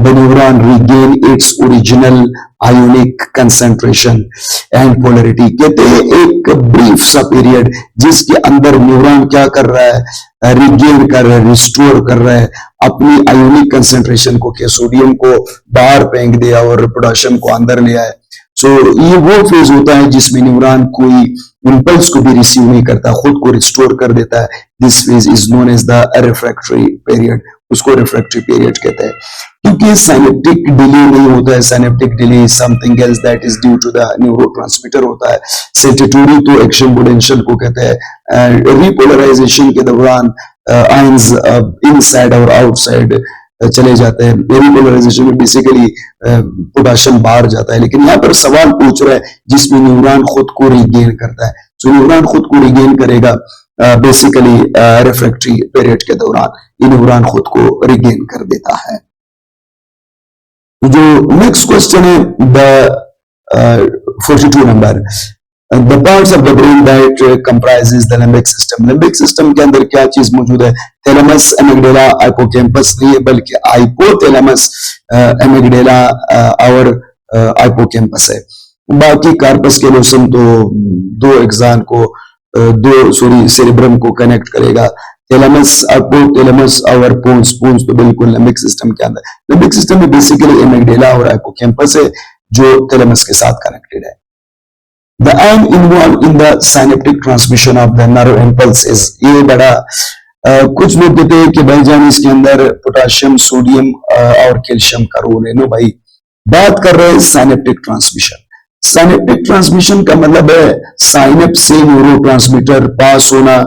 the neuron regain its original ionic concentration and polarity, कहते हैं एक ब्रीफ सा पीरियड जिसके अंदर न्यूरॉन क्या कर रहा है, रिगेन कर रहा है, रिस्टोर कर रहा है अपनी आयोनिक कंसेंट्रेशन को, कि सोडियम को बाहर फेंक दिया और पोटेशियम को अंदर ले आया। सो ये वो फेज होता है जिसमें न्यूरॉन कोई इंपल्स को भी रिसीव नहीं करता, खुद को रिस्टोर कर देता है। This phase is known as the refractory period, उसको रिफ्रैक्टरी पीरियड कहते हैं। क्योंकि साइनेप्टिक डिले नहीं होता है, synaptic delay is something else that is due to the neurotransmitter होता है। सेंसिटिविटी तो एक्शन पोटेंशियल को कहते हैं। रिपोलराइजेशन के दौरान आयंस इनसाइड और आउटसाइड चले जाते हैं। रिपोलराइजेशन में बेसिकली पोटेशियम बाहर जाता है, लेकिन यहाँ पर सवाल पूछ रहा है जिसमें न्यूरॉन खुद को रिगेन करता है। सो न्यूरॉन खुद को रिगेन करेगा बेसिकली रिफ्रैक्टरी पीरियड के दौरान, ये न्यूरॉन खुद को रिगेन कर देता है। जो नेक्स्ट क्वेश्चन है the 42 number, the parts of the brain that comprises the limbic system. Limbic system के अंदर क्या चीज मौजूद है? थैलेमस, एमिगडाला, हाइपोकैम्पस नहीं है बल्कि हाइपोथैलेमस, एमिगडाला और हाइपोकैम्पस है। बाकी कार्पस कैलोसम तो दो सेरेब्रम को कनेक्ट करेगा। थैलेमस, हाइपोथैलेमस और पोन्स, पोन्स तो बिल्कुल लिम्बिक सिस्टम के अंदर, लिम्बिक सिस्टम में बेसिकली एमिगडाला और हिप्पोकैम्पस है जो थैलेमस के साथ कनेक्टेड है। The aim involved in the synaptic transmission of the nerve impulses, ये बड़ा कुछ लोग कहते हैं कि भाई जान इसके अंदर पोटाशियम, सोडियम और कैल्शियम का रोल है। नो भाई, बात कर रहे हैं साइनेप्टिक ट्रांसमिशन। साइनेप्टिक ट्रांसमिशन का मतलब है साइनेप्स से न्यूरोट्रांसमीटर पास होना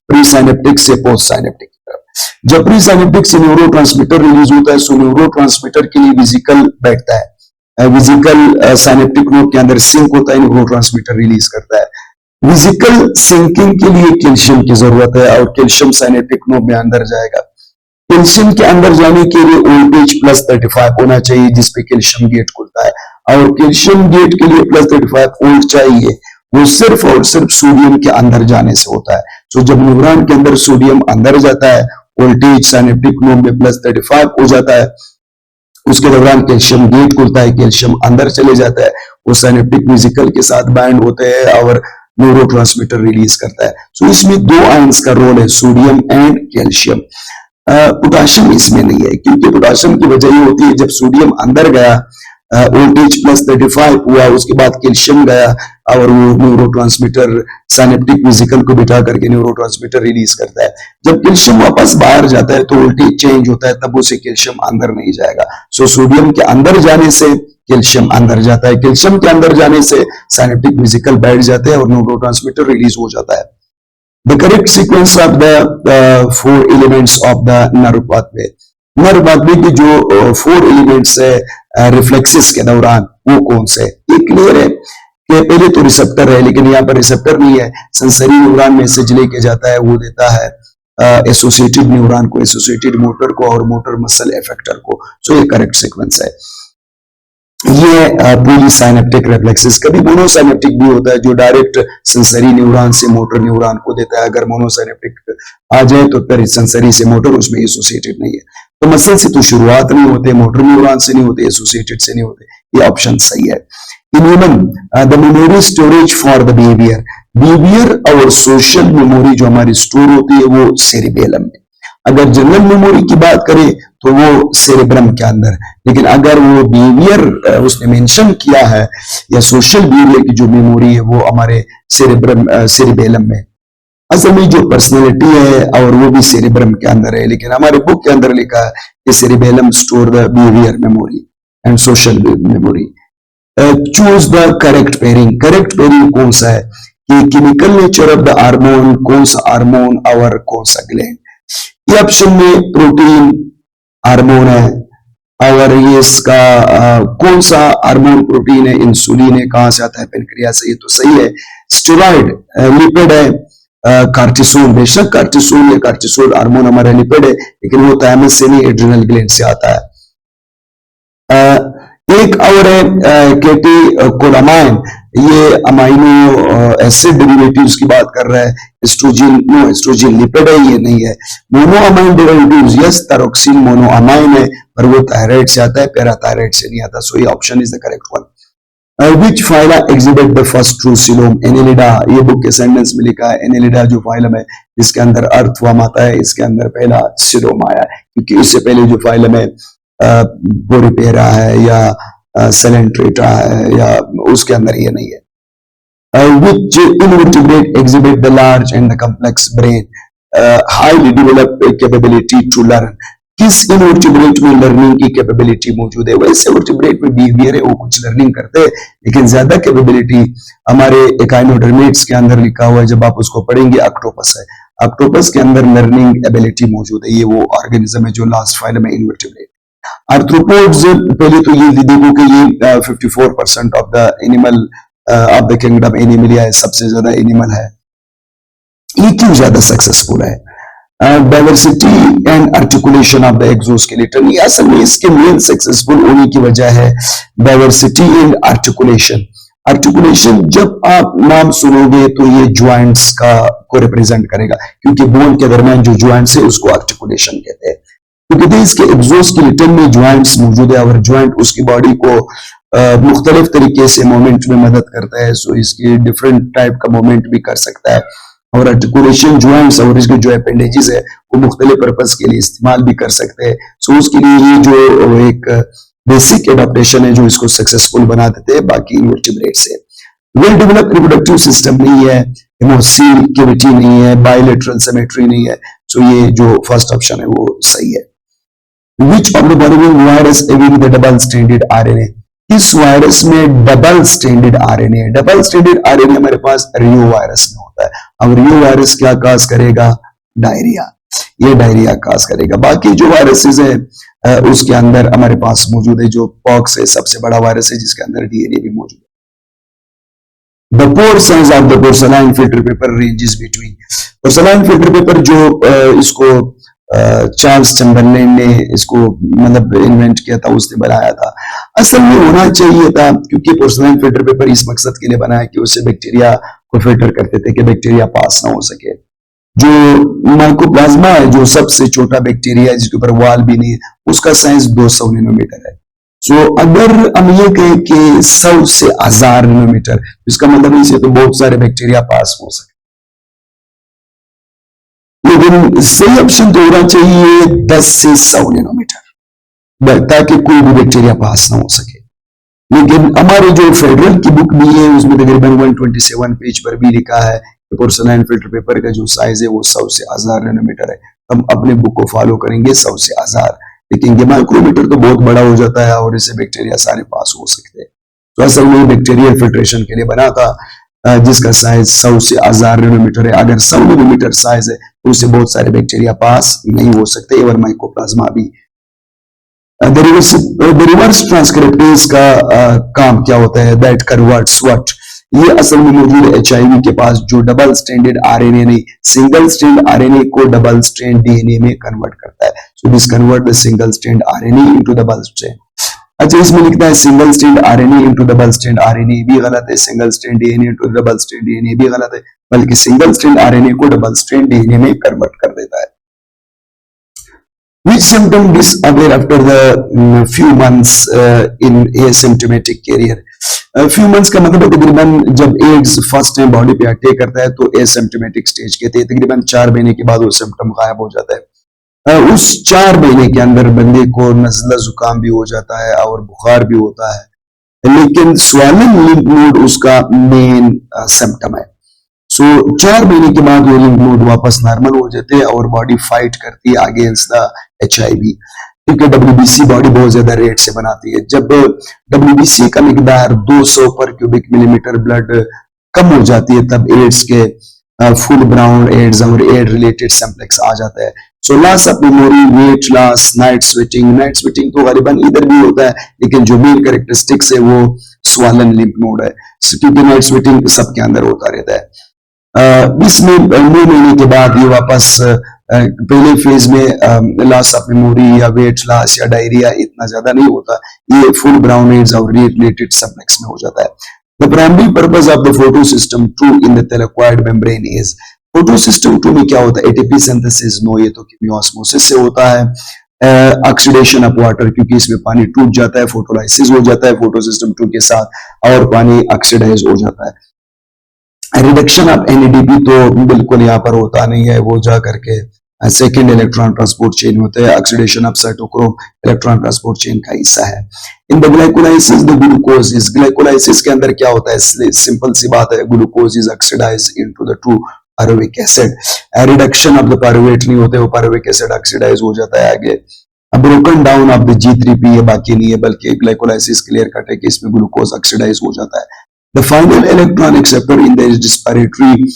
प्री साइनेप्टिक से पोस्ट साइनेप्टिक की तरफ। जब प्री साइनेप्टिक से न्यूरोट्रांसमीटर रिलीज होता है सो न्यूरोट्रांसमीटर के लिए विजिकल बैठता है, विजिकल साइनेप्टिक नोड के अंदर सिंक होता है, न्यूरोट्रांसमीटर रिलीज करता है। विजिकल सिंकिंग के लिए कैल्शियम की जरूरत है और कैल्शियम साइनेप्टिक नोड में अंदर जाएगा। कैल्शियम के अंदर जाने के लिए वोल्टेज +35 होना चाहिए जिसपे कैल्शियम गेट खुलता है, और कैल्शियम गेट के लिए +35 वोल्ट चाहिए, वो सिर्फ और सिर्फ सोडियम के अंदर जाने से होता है। तो जब न्यूरॉन के अंदर सोडियम अंदर जाता है, वोल्टेज साइनेप्टिक नोड में +35 हो जाता है, उसके दौरान कैल्शियम गेट खुलता है, कैल्शियम अंदर चले जाता है, वो साइनेप्टिक विजिकल के साथ बाइंड होते हैं और न्यूरोट्रांसमीटर रिलीज करता है। सो इसमें दो आयंस का रोल है, सोडियम एंड कैल्शियम। पोटाशियम इसमें नहीं है, क्योंकि पोटाशियम की वजह ये होती है जब सोडियम अंदर गया, वोल्टेज +35 हुआ, उसके बाद कैल्शियम गया और वो न्यूरोट्रांसमीटर साइनेप्टिक विजिकल को बिठा करके न्यूरोट्रांसमीटर रिलीज करता है। जब कैल्शियम वापस बाहर जाता है तो वोल्टेज चेंज होता है, तब उसे कैल्शियम अंदर नहीं जाएगा। सो सोडियम के अंदर जाने से कैल्शियम अंदर जाता है, कैल्शियम के अंदर जाने से साइनेप्टिक विजिकल बैठ जाते हैं और न्यूरोट्रांसमीटर रिलीज हो जाता है। The correct sequence of the 4 elements of the nerve pathway, nerve pathway के जो 4 एलिमेंट्स है रिफ्लेक्सेस के दौरान वो कौन से? ये क्लियर है कि पहले तो रिसेप्टर है, लेकिन यहाँ पर रिसेप्टर नहीं है, सेंसरी न्यूरॉन मैसेज लेके जाता है, वो देता है एसोसिएटेड न्यूरॉन को, एसोसिएटेड मोटर को और मोटर मसल इफेक्टर को। सो ये करेक्ट सीक्वेंस है। ये पॉलीसाइनेप्टिक रिफ्लेक्सेस, कभी मोनोसाइनेप्टिक भी होता है जो डायरेक्ट सेंसरी न्यूरॉन से मोटर न्यूरॉन को देता है। अगर मोनोसाइनेप्टिक आ जाए तो फिर सेंसरी से मोटर उसमें एसोसिएटेड नहीं है। तो मसल से तो शुरुआत नहीं होते, मोटर न्यूरॉन से नहीं होते, एसोसिएटेड से नहीं होते, ये ऑप्शन सही है। In human the memory storage for the behaviour और सोशल मेमोरी जो हमारी स्टोर होती है वो सेरिबेलम में। अगर जनरल मेमोरी की बात करें तो वो सेरेब्रम के अंदर, लेकिन अगर वो बिहेवियर उसने मेंशन किया है या सोशल बिहेवियर की जो मेमोरी है वो हमारे सेरेबेलम में। असल में जो पर्सनैलिटी है और वो भी सेरेब्रम के अंदर है, लेकिन हमारे बुक के अंदर लिखा है कि cerebellum store the behaviour memory and social memory. Choose the correct pairing, correct pairing कौन सा है कि chemical nature of the hormone, कौन सा हार्मोन और कौन सा ग्लैंड। ये ऑप्शन में प्रोटीन हार्मोन है और ये इसका कौन सा हार्मोन प्रोटीन है, इंसुलिन है, कहां से आता है, पेनक्रियास से, ये तो सही है। स्टेरॉइड लिपिड है, कार्टिसोल, बेशक कार्टिसोल या कार्टिसोल हार्मोन हमारा लिपिड है, लेकिन वो थायमस से नहीं एड्रिनल ग्लैंड से आता है। एक और है केटीकोलामाइन, ये अमाइनो एसिड डेरिवेटिव्स की बात कर रहा है। एस्ट्रोजन, नो एस्ट्रोजन लिपिड है, ये नहीं है। Monoamine derivatives, yes thyroxine monoamine है, पर वो थायराइड से आता है, पैराथायराइड से नहीं आता। सो ये option is the correct one. Which phyla exhibit the first true coelom? Annelida, ये बुक के सेंटेंस में लिखा है। Annelida जो फाइलम है इसके अंदर अर्थवर्म आता है, इसके अंदर पहला सिलोम आया है, क्योंकि इससे पहले जो फाइलम है बोरिपेरा है या सेलेंट्रेटा है या उसके अंदर ये नहीं है। Which invertebrate exhibit the large and the complex brain, highly developed capability to learn? किस इनवर्टिब्रेट में लर्निंग की कैपेबिलिटी मौजूद है? वैसे वर्टिब्रेट में बिहेवियर है, वो कुछ लर्निंग करते हैं, लेकिन ज्यादा कैपेबिलिटी हमारे एकाइनोडर्मेट्स के अंदर लिखा हुआ है, जब आप उसको पढ़ेंगे ऑक्टोपस है, ऑक्टोपस के अंदर लर्निंग एबिलिटी मौजूद है। ये वो ऑर्गेनिज्म है जो लास्ट फाइलम है इनवर्टिब्रेट। आर्थ्रोपोड्स, पहले तो ये देखो कि ये 54% of the animal of the kingdom Animalia है, सबसे ज्यादा एनिमल है। ये क्यों ज्यादा सक्सेसफुल है? Diversity and articulation of the exoskeleton, ये असल में इसके मेन सक्सेसफुल होने की वजह है डाइवर्सिटी एंड आर्टिकुलेशन। आर्टिकुलेशन जब आप नाम सुनोगे तो ये ज्वाइंट्स का को रिप्रेजेंट करेगा, क्योंकि बोन के दरमियान जो ज्वाइंट्स है उसको आर्टिकुलेशन कहते हैं। तो कहते हैं इसके एक्सोस्केलेटन में ज्वाइंट्स मौजूद है और ज्वाइंट उसकी बॉडी को मुख्तलिफ तरीके से मूवमेंट में मदद करता है। सो इसकी डिफरेंट टाइप का मूवमेंट भी कर सकता है। और आर्टिकुलेशन ज्वाइंट्स और इसके जो अपेंडेजेस है वो मुख्तलिफ पर्पज के लिए इस्तेमाल भी कर सकते हैं। सो उसके लिए ये जो एक बेसिक एडाप्टेशन है जो इसको सक्सेसफुल बना देते हैं बाकी इनवर्टिब्रेट से। वेल डेवलप्ड रिप्रोडक्टिव सिस्टम नहीं है, हेमोसील कैविटी नहीं है, बायलेटरल सिमेट्री नहीं है। सो ये जो फर्स्ट ऑप्शन है वो सही है। Which of the following virus having the double stranded RNA? इस वायरस में double stranded RNA, double stranded RNA हमारे पास रियो वायरस में होता है। अब रियो वायरस क्या काज करेगा? डायरिया, ये डायरिया काज करेगा। बाकी जो वायरसेस है उसके अंदर हमारे पास मौजूद है, जो पॉक्स है सबसे बड़ा वायरस है जिसके अंदर डीएनए भी मौजूद है। The pore size of the porcelain filter paper ranges between, porcelain filter paper जो इसको चार्ल्स चैम्बरलेन ने इसको मतलब इन्वेंट किया था, उसने बनाया था। असल में होना चाहिए था, क्योंकि पोर्सलाइन फिल्टर पेपर इस मकसद के लिए बना है कि उससे बैक्टीरिया को फिल्टर करते थे कि बैक्टीरिया पास ना हो सके। जो माइकोप्लाज्मा है, जो सबसे छोटा बैक्टीरिया है जिसके ऊपर वाल भी नहीं है, उसका साइज 200 नैनोमीटर है। सो अगर हम ये कहें कि 100 से 1000 नैनोमीटर, इसका मतलब इसे तो बहुत सारे बैक्टीरिया पास हो सके, लेकिन सही ऑप्शन तो होना चाहिए 10 से 100 नैनोमीटर, ताकि कोई भी बैक्टीरिया पास ना हो सके। लेकिन हमारे जो फेडरल की बुक भी है उसमें तकरीबन 127 पेज पर भी लिखा है कि पोर्सलाइन फिल्टर पेपर का जो साइज है वो 100 से 1000 नैनोमीटर है। हम अपने बुक को फॉलो करेंगे 100 से 1000, लेकिन ये माइक्रोमीटर तो बहुत बड़ा हो जाता है और इससे बैक्टीरिया सारे पास हो सकते हैं। तो असल में बैक्टीरियल फिल्ट्रेशन के लिए बना था, जिसका साइज 100 से 1000 नैनोमीटर है। अगर 100 नैनोमीटर साइज है तो उससे बहुत सारे बैक्टीरिया पास नहीं हो सकते, और माइकोप्लाज्मा भी। रिवर्स ट्रांसक्रिप्टेज का काम क्या होता है? That converts what? ये असल में मौजूद है एचआईवी के पास, जो डबल स्ट्रैंडेड आरएनए नहीं, सिंगल स्ट्रैंड आरएनए को डबल स्ट्रैंड डीएनए में कन्वर्ट करता है। So this convert the single strand RNA into double strand. अच्छा, इसमें लिखता है single strand RNA into double strand RNA, भी गलत है। Single strand DNA into double strand DNA भी गलत है, बल्कि सिंगल स्ट्रैंड आरएनए को डबल स्ट्रैंड डीएनए में कन्वर्ट कर देता है। Which symptom disappear after the few months in asymptomatic carrier? Few months का मतलब है तकरीबन जब एड्स फर्स्ट टाइम बॉडी पे अटैक करता है तो एसिम्प्टोमेटिक स्टेज कहते हैं। तकरीबन 4 महीने के बाद वो सिम्टम गायब हो जाता है। उस 4 महीने के अंदर बंदे को नज़ला जुकाम भी हो जाता है और बुखार भी होता है, लेकिन स्वॉलन लिम्फ नोड उसका मेन सिम्टम है। सो 4 महीने के बाद वो लिम्फ नोड वापस नॉर्मल हो जाते हैं और बॉडी फाइट करती है अगेंस्ट द एचआईवी, क्योंकि डब्ल्यूबीसी बॉडी बहुत ज्यादा रेट से बनाती है। जब डब्ल्यूबीसी का मिकदार 200 पर क्यूबिक मिलीमीटर ब्लड कम हो जाती है, तब एड्स के फुल ब्राउन एड्स और एड रिलेटेड सिम्प्लेक्स आ जाता है। So loss of memory, weight loss, night sweating तो गरीबन इधर भी होता है, लेकिन जो मेन कैरेक्टरिस्टिक्स है वो स्वॉलन लिम्फ नोड है, क्योंकि नाइट स्वेटिंग सबके अंदर होता रहता है। इसमें 9 महीने के बाद ये वापस पहले फेज में लॉस ऑफ मेमोरी या वेट लॉस या डायरिया इतना ज्यादा नहीं होता, ये फुल ब्राउन एड्स और रिलेटेड सिम्प्लेक्स में हो जाता है। The primary purpose of the photosystem 2 in the thylakoid membrane is, photosystem 2 में क्या होता है? एटीपी सिंथेसिस, नो, ये तो कीमियोस्मोसिस से होता है। ऑक्सीडेशन ऑफ वाटर, क्योंकि इसमें पानी टूट जाता है, फोटोलाइसिस हो जाता है फोटोसिस्टम 2 के साथ और पानी ऑक्सीडाइज हो जाता है। रिडक्शन ऑफ एनएडीपी तो बिल्कुल यहाँ पर होता नहीं है, वो जा करके सेकेंड इलेक्ट्रॉन ट्रांसपोर्ट चेन होता है। Oxidation of cytochrome electron transport chain का हिस्सा है। In the glycolysis the glucose is, glycolysis के अंदर क्या होता है? सिंपल सी बात है, glucose is oxidize into the 2 pyruvic acid. Reduction of the pyruvate नहीं होते, वो पायरुविक एसिड ऑक्सीडाइज हो जाता है आगे। Broken down of the G3P, ये बाकी नहीं है, बल्कि ग्लाइकोलाइसिस क्लियर कट है कि इसमें ग्लूकोज ऑक्सीडाइज हो जाता है। The final electron acceptor in the respiratory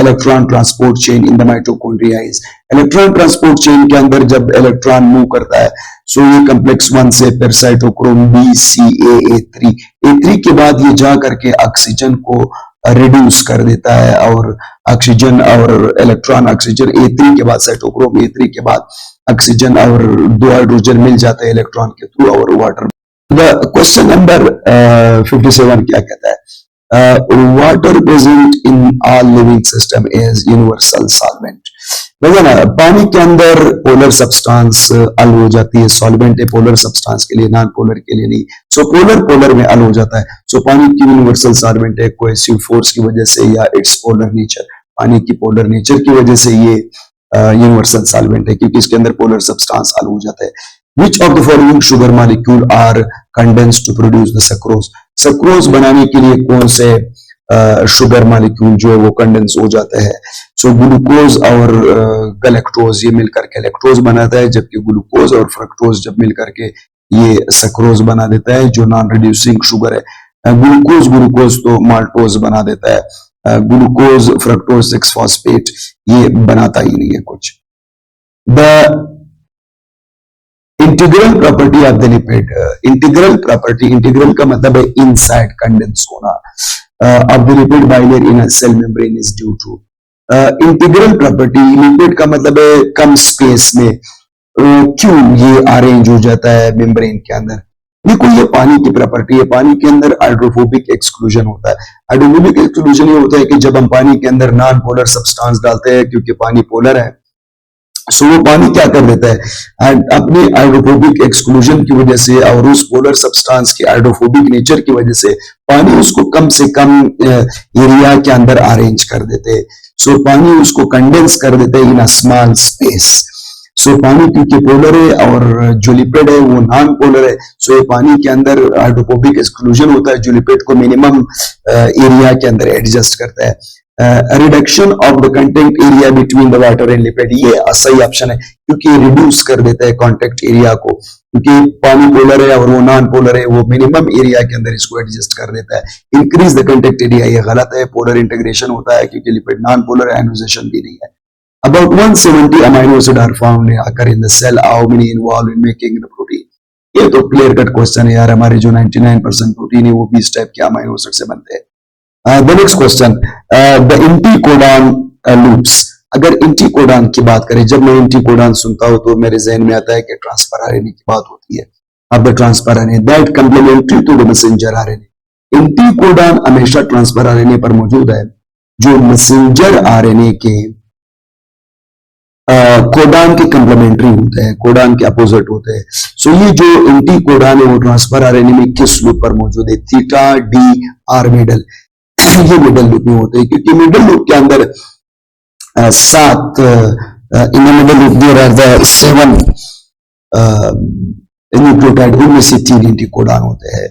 electron transport chain in the mitochondria is, electron transport chain के अंदर जब इलेक्ट्रॉन मूव करता है, सो ये कॉम्प्लेक्स 1 से फिर साइटोक्रोम BCAA3, A3 के बाद ये जा करके ऑक्सीजन को रिड्यूस कर देता है, और ऑक्सीजन और इलेक्ट्रॉन, ऑक्सीजन A3 के बाद साइटोक्रोम A3 के बाद ऑक्सीजन और 2 हाइड्रोजन मिल जाता है इलेक्ट्रॉन के थ्रू और वाटर। क्वेश्चन नंबर 57 क्या कहता है? Water present in all living system is universal solvent. देखो ना, पानी के अंदर पोलर सब्सटेंस अल हो जाती है, सॉल्वेंट है पोलर सब्सटेंस के लिए, नॉन पोलर के लिए नहीं। सो पोलर में अल हो जाता है। सो पानी की यूनिवर्सल सॉल्वेंट है, कोहेसिव फोर्स की वजह से या इट्स पोलर नेचर, पानी की पोलर नेचर की वजह से ये यूनिवर्सल सॉल्वेंट है, क्योंकि इसके अंदर पोलर सब्सटेंस सॉल्व हो जाता है। Which of the following sugar molecule are condensed to produce the sucrose? Sucrose बनाने के लिए कौन से शुगर मॉलिक्यूल जो है वो कंडेंस हो जाता है? सो ग्लूकोज और गैलेक्टोज ये मिलकर के लैक्टोज बनाता है, जबकि ग्लूकोज और फ्रक्टोज जब मिलकर के ये सक्रोज बना देता है जो नॉन रिड्यूसिंग शुगर है। ग्लूकोज तो माल्टोज बना देता है, ग्लूकोज फ्रक्टोज 6 फॉस्फेट ये बनाता ही नहीं है कुछ। The integral property of the lipid, integral property, integral का मतलब है इनसाइड कंडेंस होना of the lipid bilayer in cell membrane is due to. Integral property, lipid का मतलब है कम स्पेस में क्यों ये अरेंज हो जाता है मेम्ब्रेन के अंदर? देखो ये पानी की प्रॉपर्टी है, पानी के अंदर हाइड्रोफोबिक एक्सक्लूजन होता है। हाइड्रोफोबिक एक्सक्लूजन ये होता है कि जब हम पानी के अंदर नॉन पोलर सब्सटेंस डालते हैं, क्योंकि पानी पोलर है, सो वो पानी क्या कर देता है अपने हाइड्रोफोबिक एक्सक्लूजन की वजह से और उस पोलर सब्सटेंस के हाइड्रोफोबिक नेचर की वजह से पानी उसको कम से कम एरिया के अंदर अरेंज कर देते हैं। सो पानी उसको कंडेंस कर देते हैं इन अ स्मॉल स्पेस। सो पानी क्योंकि पोलर है और जो लिपिड है वो नॉन पोलर है, सो ये पानी के अंदर हाइड्रोफोबिक एक्सक्लूजन होता है जो लिपिड को मिनिमम एरिया के अंदर एडजस्ट करता है। Reduction of the content area between the water and lipid, ये सही ऑप्शन है क्योंकि रिड्यूस कर देता है कांटेक्ट एरिया को, क्योंकि पानी पोलर है और वो नॉन पोलर है, वो मिनिमम एरिया के अंदर इसको एडजस्ट कर देता है। इंक्रीज द कंटेक्ट एरिया, ये गलत है, पोलर इंटीग्रेशन होता है क्योंकि लिपिड नॉन पोलर है, आयनाइजेशन भी नहीं है। About 170 amino acids are found occur in the cell. How many involved in making the protein? ये तो क्लियर कट क्वेश्चन है यार, हमारे जो 99% प्रोटीन है वो 20 टाइप के अमीनो एसिड से बनते हैं। The next question, the anticodon loops. अगर एंटीकोडॉन की बात करें, जब मैं एंटीकोडॉन सुनता हूं तो मेरे जहन में आता है कि ट्रांसफर आरएनए की बात होती है। अब the transfer RNA that complementary to the messenger RNA. Anticodon हमेशा ट्रांसफर आरएनए पर मौजूद है जो मैसेंजर आरएनए के कोडान के कंप्लीमेंट्री होते हैं, कोडान के अपोजिट होते हैं। सो ये जो एंटी कोडान है वो ट्रांसफर आरएनए में किस लूप पर मौजूद है? थीटा डी आर मिडल, ये मिडल लूप में होते हैं क्योंकि मिडल लूप के अंदर 7 in the middle loop there are the 7 nucleotide, उनमें से 3 एंटी कोडान होते हैं।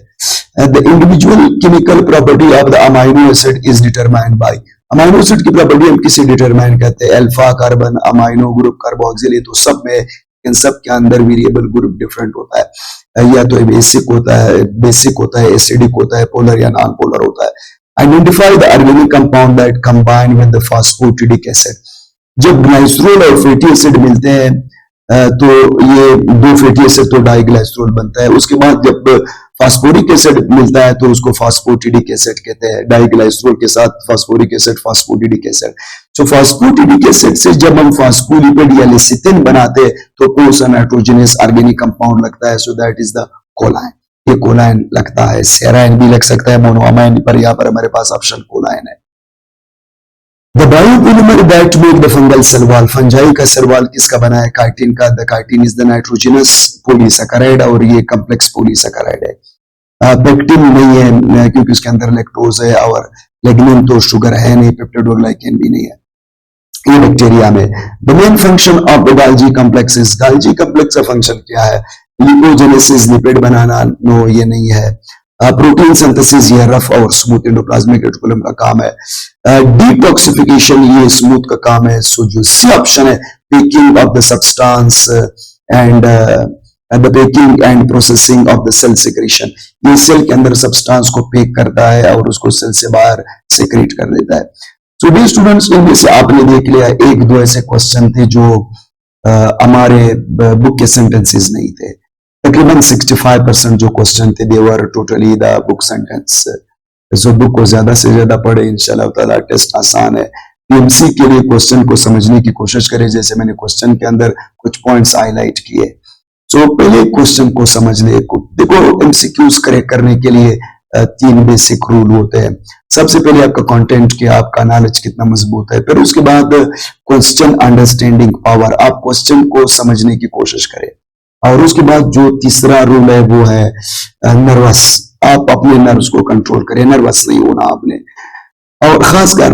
The individual chemical property of the amino acid is determined by, amino acid की प्रॉपर्टी हम किसे डिटरमाइन करते हैं? Alpha carbon, amino group, carboxyl, तो सब में इन सब के अंदर वेरिएबल ग्रुप डिफरेंट होता है, या तो बेसिक होता है, एसिडिक होता है, पोलर या नॉन पोलर होता है। Identify the organic compound that combine with the phosphatidic acid. जब ग्लाइसरोल और फैटी एसिड मिलते हैं तो ये 2 फैटी एसिड तो डाइग्लाइसरोल बनता है। उसके बाद जब फास्फोरिक एसिड मिलता है तो उसको फास्फोटिडिक एसिड कहते हैं, डाइग्लाइसरोल के साथ फास्फोरिक एसिड फास्फोटिडिक एसिड। सो फास्फोटिडिक एसिड से जब हम फास्फोलिपिड या लेसिथिन बनाते हैं तो कौन सा नाइट्रोजनस ऑर्गेनिक कंपाउंड लगता है? सो दैट इज द कोलाइन, ये कोलाइन लगता है। सेराइन भी लग सकता है मोनोअमाइन, पर यहाँ पर हमारे पास ऑप्शन कोलाइन है। The biopolymer that make the fungal cell wall, fungi का सेल वॉल किसका बना है? काइटिन का। The chitin is the nitrogenous polysaccharide और ये कॉम्प्लेक्स पॉलीसैकेराइड है। पेक्टिन नहीं है क्योंकि उसके अंदर लैक्टोज है, और लिग्निन तो शुगर है नहीं, पेप्टिडोग्लाइकेन भी नहीं है, ये बैक्टीरिया में। The main function of the गाल्जी complex is, गाल्जी complex का फंक्शन क्या है? लिपोजेनेसिस, लिपिड बनाना, नो ये नहीं है। प्रोटीन सिंथेसिस, ये रफ और स्मूथ एंडोप्लाज्मिक रेटिकुलम का काम है। डिटॉक्सिफिकेशन, ये स्मूथ का काम है। सो जो सी ऑप्शन है, packing of the substance and the packing and processing of the cell secretion, ये सेल के अंदर सब्सटेंस को पेक करता है और उसको सेल से बाहर सिक्रेट कर देता है। सो डी स्टूडेंट्स, इनमें से आपने देख लिया 1-2 ऐसे क्वेश्चन थे जो हमारे बुक के सेंटेंसेस नहीं थे। तकरीबन 65% जो क्वेश्चन थे they were totally the book sentence. So book को ज्यादा से ज्यादा पढ़े, इंशाल्लाह ताला टेस्ट आसान है। पीएमसी के लिए क्वेश्चन को समझने की कोशिश करें, जैसे मैंने क्वेश्चन के अंदर कुछ पॉइंट्स हाईलाइट किए। सो पहले क्वेश्चन को समझ ले। देखो एमसीक्यूज करेक्ट करने के लिए 3 बेसिक रूल होते हैं। सबसे पहले आपका कंटेंट क्या, आपका नॉलेज कितना मजबूत है, फिर उसके बाद क्वेश्चन अंडरस्टैंडिंग पावर, आप क्वेश्चन को समझने की कोशिश करें, और उसके बाद जो तीसरा रूल है वो है नर्वस, आप अपने नर्व्स को कंट्रोल करें, नर्वस नहीं होना आपने। और खासकर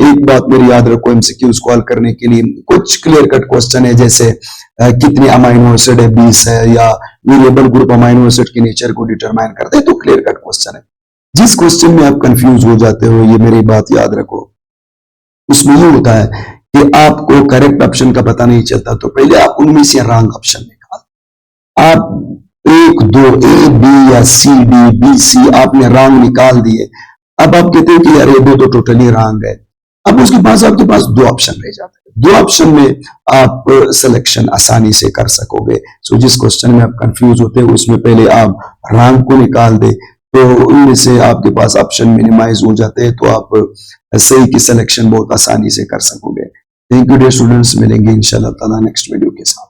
एक बात मेरी याद रखो, एमसीक्यूज कॉल करने के लिए कुछ क्लियर कट क्वेश्चन है, जैसे कितने अमाइनो एसिड है, 20 है, या वेरिएबल ग्रुप अमाइनो एसिड के नेचर को डिटरमाइन करते हैं, तो क्लियर कट क्वेश्चन है। जिस क्वेश्चन में आप कंफ्यूज हो जाते हो, ये मेरी बात याद रखो, उसमें ये होता है कि आपको करेक्ट ऑप्शन का पता नहीं चलता, तो पहले आप उनमें से रॉन्ग ऑप्शन निकाल। आप 1 2 ए बी या सी डी बी सी आपने रॉन्ग निकाल दिए, अब आप कहते हैं कि यार ये दो तो टोटली रॉन्ग है। अब उसके पास आपके पास 2 ऑप्शन रह जाते हैं, 2 ऑप्शन में आप सिलेक्शन आसानी से कर सकोगे। सो जिस क्वेश्चन में आप कंफ्यूज होते हैं उसमें पहले आप रॉन्ग को निकाल दे, तो उनमें से आपके पास ऑप्शन मिनिमाइज हो जाते हैं, तो आप सही की सिलेक्शन बहुत आसानी से कर सकोगे। थैंक यू डियर स्टूडेंट्स, मिलेंगे इंशाल्लाह ताला नेक्स्ट वीडियो के साथ।